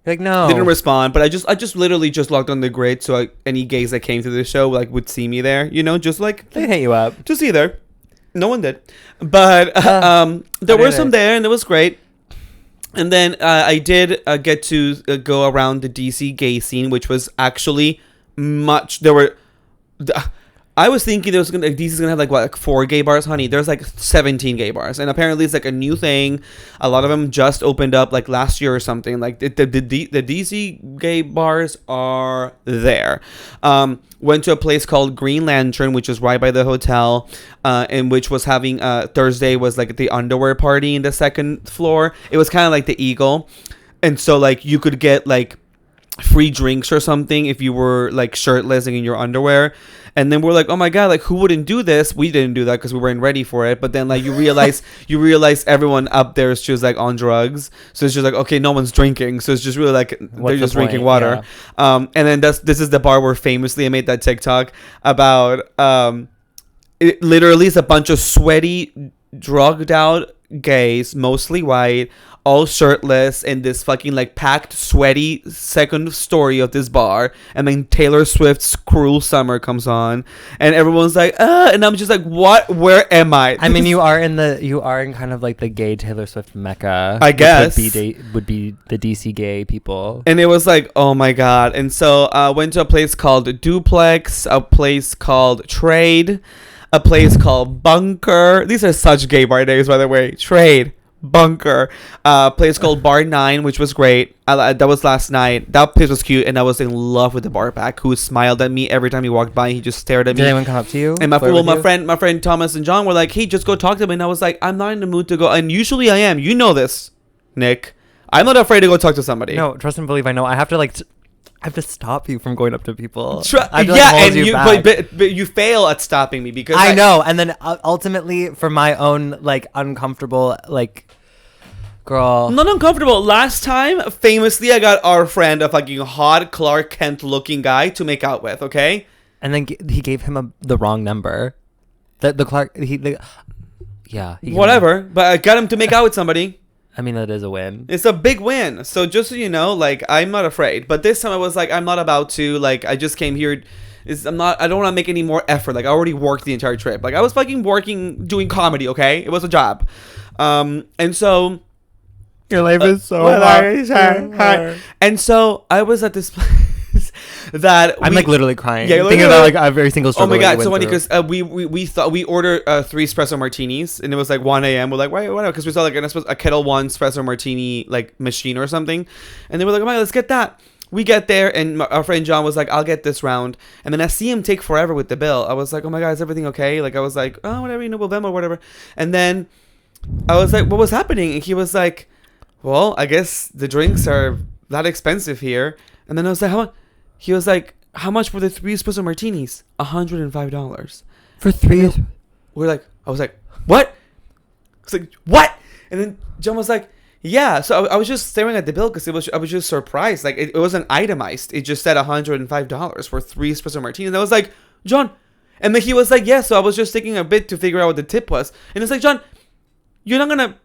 Like no, didn't respond. But I just literally just logged on the grid so any gays that came to the show like would see me there. You know, just like they hit you up. Just either. No one did, but there were some there, and it was great. And then I did get to go around the DC gay scene, which was actually much. I was thinking DC's gonna have like 4 gay bars, honey. There's like 17 gay bars, and apparently it's like a new thing. A lot of them just opened up like last year or something. Like the DC gay bars are there. Went to a place called Green Lantern, which is right by the hotel, and which was having Thursday was like the underwear party in the 2nd floor. It was kind of like the Eagle, and so like you could get like free drinks or something if you were like shirtless and in your underwear. And then we're like, oh my god, like who wouldn't do this? We didn't do that because we weren't ready for it. But then like you realize everyone up there is just like on drugs, so it's just like, okay, no one's drinking, so it's just really like they're just drinking water. Yeah. And then this is the bar where famously I made that TikTok about it literally is a bunch of sweaty, drugged out gays, mostly white, all shirtless in this fucking like packed, sweaty 2nd story of this bar, and then Taylor Swift's Cruel Summer comes on, and everyone's like, and I'm just like, what? Where am I? I mean, you are in kind of like the gay Taylor Swift mecca, I guess. Would be the DC gay people, and it was like, oh my god. And so I went to a place called Duplex, a place called Trade, a place called Bunker. These are such gay bar names, by the way. Trade, Bunker, place called Bar 9, which was great. That was last night. That place was cute, and I was in love with the bar back, who smiled at me every time he walked by. He just stared at me. Did anyone come up to you? And my friend Thomas and John were like, hey, just go talk to him. And I was like, I'm not in the mood to go. And usually I am. You know this, Nick. I'm not afraid to go talk to somebody. No, trust and believe. I know. I have to like I have to stop you from going up to people. And but you fail at stopping me because I know. And then ultimately, for my own like uncomfortable like, girl, not uncomfortable. Last time, famously, I got our friend, a fucking hot Clark Kent looking guy, to make out with. Okay, and then he gave him the wrong number. The Clark whatever. But I got him to make out with somebody. I mean, that is a win. It's a big win. So just so you know, like, I'm not afraid. But this time I was like, I'm not about to. Like, I just came here. I don't want to make any more effort. Like, I already worked the entire trip. Like, I was fucking doing comedy, okay? It was a job. And so... Your life is so hard. And so I was at this place that I'm like literally crying. Yeah, thinking about like every single struggle. Oh my god, so funny because we thought we ordered 3 espresso martinis and it was like 1 a.m. We're like, why? Because we saw like a Kettle One espresso martini like machine or something, and they were like, oh my god, let's get that. We get there and our friend John was like, I'll get this round, and then I see him take forever with the bill. I was like, oh my god, is everything okay? Like I was like, oh whatever, we'll Venmo or whatever, and then I was like, what was happening? And he was like, well, I guess the drinks are that expensive here. And then I was like, how much? He was like, how much for the 3 espresso martinis? $105. For 3? I was like, what? I was like, what? And then John was like, yeah. So I was just staring at the bill because I was just surprised. Like it wasn't itemized. It just said $105 for 3 espresso martinis. And I was like, John. And then he was like, yeah. So I was just taking a bit to figure out what the tip was. And it's like, John, you're not going to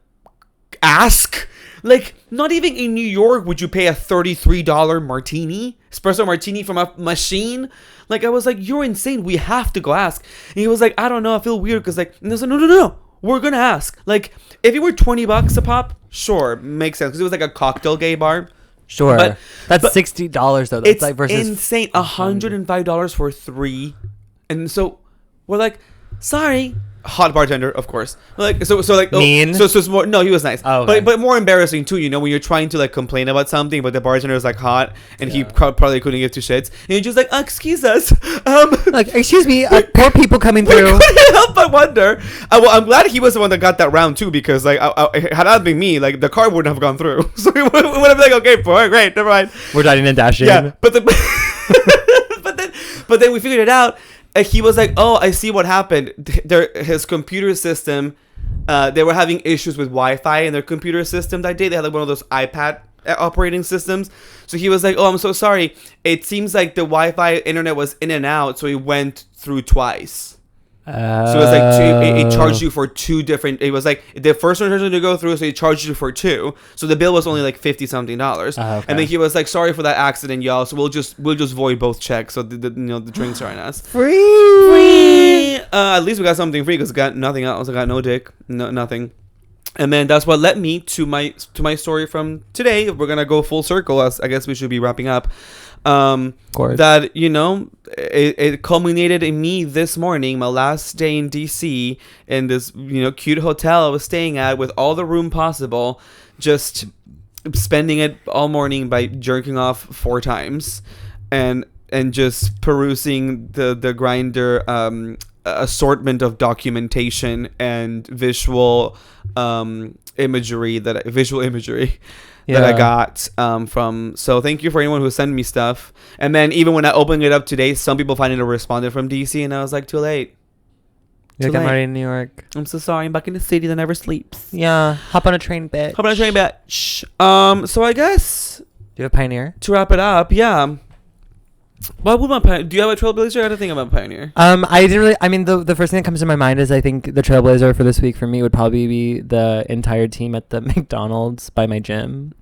ask? Like, not even in New York would you pay a $33 martini, espresso martini from a machine. Like, I was like, you're insane. We have to go ask. And he was like, I don't know. I feel weird because like, and I was like, no. We're going to ask. Like, if it were $20 a pop, sure, makes sense. Because it was like a cocktail gay bar. Sure. That's $60 though. That's it's like versus insane. $105 for 3. And so we're like, sorry. Hot bartender, of course. Like so like mean. So it's more. No, he was nice. Oh, okay. But more embarrassing too. You know, when you're trying to like complain about something, but the bartender is like hot, and he probably couldn't give 2 shits, and you're just like, excuse us, like excuse me, poor people coming through. Couldn't help but wonder. Well, I'm glad he was the one that got that round too, because like had that been me, like the car wouldn't have gone through. So we would have been like, okay, boy, great, never mind. We're dining and dashing. Yeah, but then we figured it out. He was like, oh, I see what happened. His computer system, they were having issues with Wi-Fi in their computer system that day. They had like one of those iPad operating systems. So he was like, oh, I'm so sorry. It seems like the Wi-Fi internet was in and out, so he went through twice. So it was like it charged you for 2 different. It was like the first one to go through, so he charged you for 2. So the bill was only like $50 something. Okay. And then he was like, "Sorry for that accident, y'all. So we'll just void both checks. So the drinks are on us. Free. At least we got something free because we got nothing else. I got no dick, nothing. And then that's what led me to my story from today. We're gonna go full circle. As I guess we should be wrapping up. That it culminated in me this morning, my last day in DC, in this cute hotel I was staying at with all the room possible, just spending it all morning by jerking off 4 times and just perusing the Grindr assortment of documentation and visual imagery that I got from. So thank you for anyone who sent me stuff. And then even when I opened it up today, some people finally responded from DC, and I was like, too late. I'm already in New York. I'm so sorry. I'm back in the city that never sleeps. Yeah. Hop on a train, bitch. So I guess. Do you have a Pioneer? To wrap it up, yeah. What would my Pioneer? Do you have a Trailblazer? I don't think I'm a Pioneer. I didn't really. I mean, the first thing that comes to my mind is I think the Trailblazer for this week for me would probably be the entire team at the McDonald's by my gym,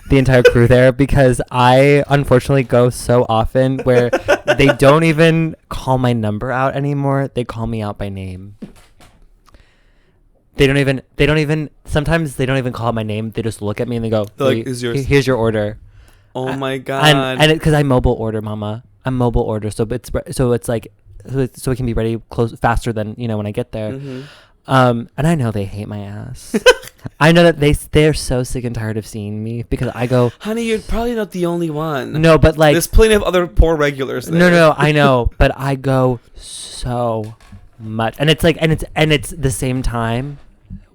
the entire crew there, because I unfortunately go so often where they don't even call my number out anymore. They call me out by name. They don't even. Sometimes they don't even call out my name. They just look at me and they go, "Here's your order." Oh my god! And because I mobile order, mama, I'm mobile order, so it can be ready faster than when I get there. Mm-hmm. And I know they hate my ass. I know that they're so sick and tired of seeing me because I go, honey, you're probably not the only one. No, but like there's plenty of other poor regulars there. No, I know, but I go so much, and it's like, and it's the same time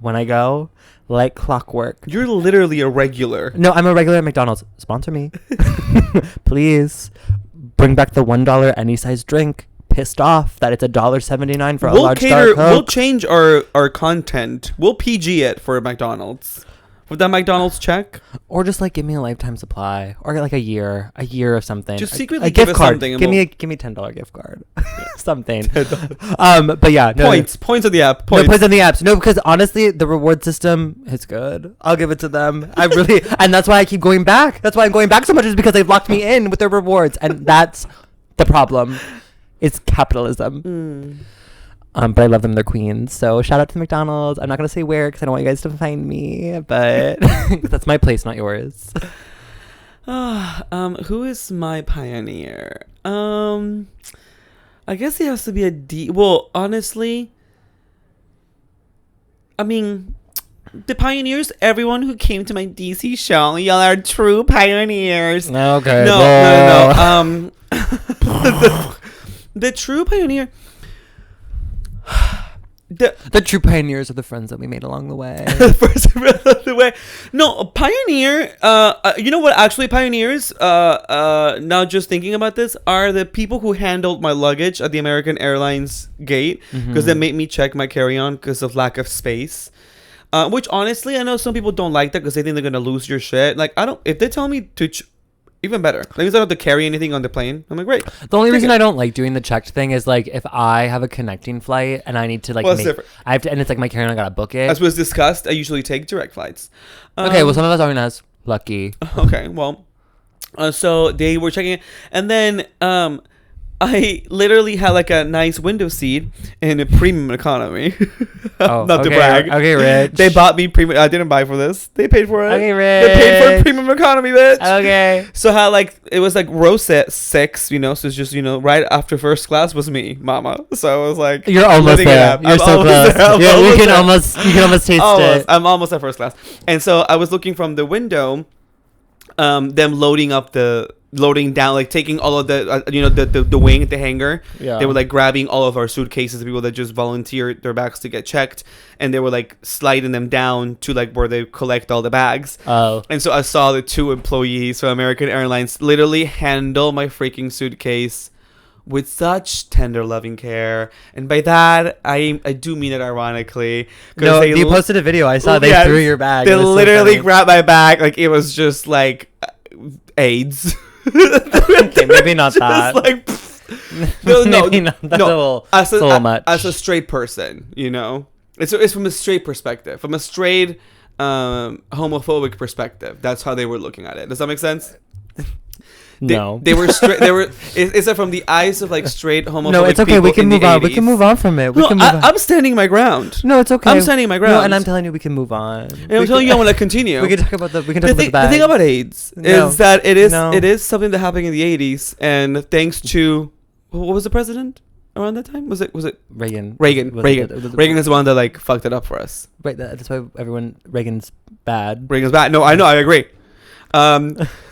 when I go, like clockwork. You're literally a regular. No, I'm a regular at McDonald's. Sponsor me. Please. Bring back the $1 any size drink. Pissed off that it's $1.79 for a large Dark Coke. We'll change our content. We'll PG it for McDonald's. With that McDonald's check, or just like give me a lifetime supply, or like a year of something. Just secretly a give gift us card. something. Give me a $10 gift card, something. But yeah, points on the app. No points on the apps. No, because honestly, the reward system is good. I'll give it to them. I really, and that's why I keep going back. That's why I'm going back so much, is because they've locked me in with their rewards, and that's the problem. It's capitalism. But I love them. They're queens. So shout out to McDonald's. I'm not going to say where because I don't want you guys to find me. But that's my place, not yours. Who is my pioneer? I guess it has to be a D. Well, honestly, I mean, the pioneers, everyone who came to my DC show, y'all are true pioneers. Okay. No. The true pioneer... The true pioneers are the friends that we made along the way. No, pioneer. You know what? Actually, pioneers. Now just thinking about this, are the people who handled my luggage at the American Airlines gate, because they made me check my carry-on because of lack of space. Which honestly, I know some people don't like that because they think they're gonna lose your shit. Like, I don't. If they tell me to. Even better. That means I don't have to carry anything on the plane. I'm like, great. The only reason I don't like doing the checked thing is like if I have a connecting flight and I need to like and it's like my carry-on, I gotta book it. As was discussed, I usually take direct flights. Okay, well some of us aren't as lucky. Okay, well, so they were checking it, and then I literally had like a nice window seat in a premium economy. Not to brag. Okay, Rich. They bought me premium. I didn't buy for this. They paid for it. Okay, Rich. They paid for premium economy, bitch. Okay. So how it was like row 6, you know. So it's just right after first class was me, mama. So I was like, you're almost there. You're so close. Yeah, you can almost taste it. I'm almost at first class, and so I was looking from the window, them loading down, like taking all of the the wing, the hangar. Yeah. They were like grabbing all of our suitcases, the people that just volunteered their bags to get checked, and they were like sliding them down to like where they collect all the bags. Oh. And so I saw the 2 employees from American Airlines literally handle my freaking suitcase with such tender loving care, and by that I do mean it ironically. No, you posted a video. I saw they threw your bag. They literally grabbed my bag like it was just like AIDS. Okay, maybe not that. Like, maybe not that. No, as a much. As a straight person, you know, it's from a straight perspective, from a straight homophobic perspective. That's how they were looking at it. Does that make sense? No, they were straight. They were. Is that from the eyes of like straight homophobic? No, it's okay. We can move on. We can move on from it. I'm standing my ground. No, it's okay. I'm standing my ground. No, and I'm telling you, we can move on. And I'm telling you, I want to continue. We can talk about the bag. The thing about AIDS is that it is something that happened in the 80s, and thanks to what was the president around that time? Was it Reagan? Reagan is the one that like fucked it up for us. Right. That's why Reagan's bad. Reagan's bad. No, I know. I agree.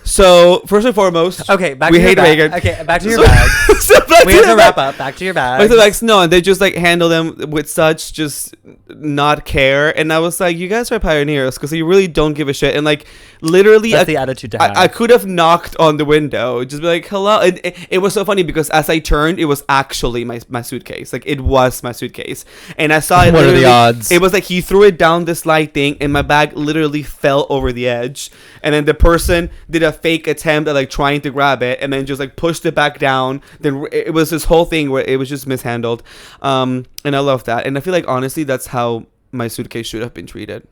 So first and foremost, okay, we hate Reagan. Okay, back to your bags. So we have to wrap up. Back to your bags. Back to the bags. No, and they just like handle them with such just not care. And I was like, you guys are pioneers because you really don't give a shit. And like literally, that's the attitude to have. I could have knocked on the window, just be like, hello. And it was so funny because as I turned, it was actually my suitcase. Like it was my suitcase, and I saw it. What are the odds? It was like he threw it down the slide thing, and my bag literally fell over the edge. And then the person did a fake attempt at like trying to grab it, and then just like pushed it back down. Then it was this whole thing where it was just mishandled. And I love that, and I feel like honestly that's how my suitcase should have been treated.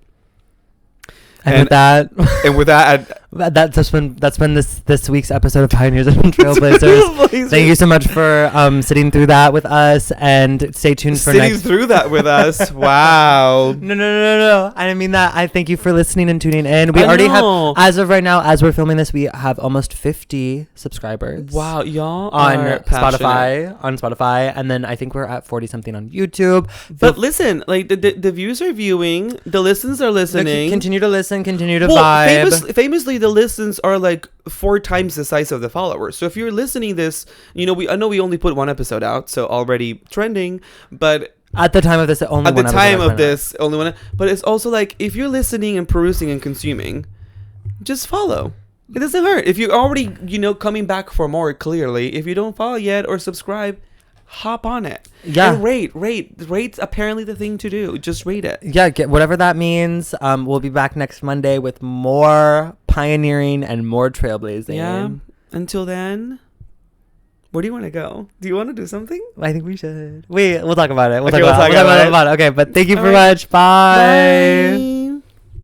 And with that, that's been this week's episode of Pioneers and Trailblazers. Thank you so much for sitting through that with us, and stay tuned for sitting through that with us. Wow. No. I didn't mean that. I thank you for listening and tuning in. We already have, as of right now, as we're filming this, we have almost 50 subscribers. Wow, y'all on are Spotify, and then I think we're at 40 something on YouTube. But listen, like the views are viewing, the listens are listening. Continue to listen. Continue to vibe. Famously, the listens are like 4 times the size of the followers. So if you're listening this, I know we only put 1 episode out, so already trending. But At the time of this, only at the time of this, only one. But it's also like, if you're listening and perusing and consuming, just follow. It doesn't hurt. If you're already, coming back for more, clearly, if you don't follow yet or subscribe, hop on it. Yeah. And rate. Rate's apparently the thing to do. Just rate it. Yeah, whatever that means. We'll be back next Monday with more pioneering and more trailblazing. Yeah. Until then, where do you want to go? Do you want to do something? I think we should. We'll talk about it. We'll talk about it. Okay, but thank you very much. Bye.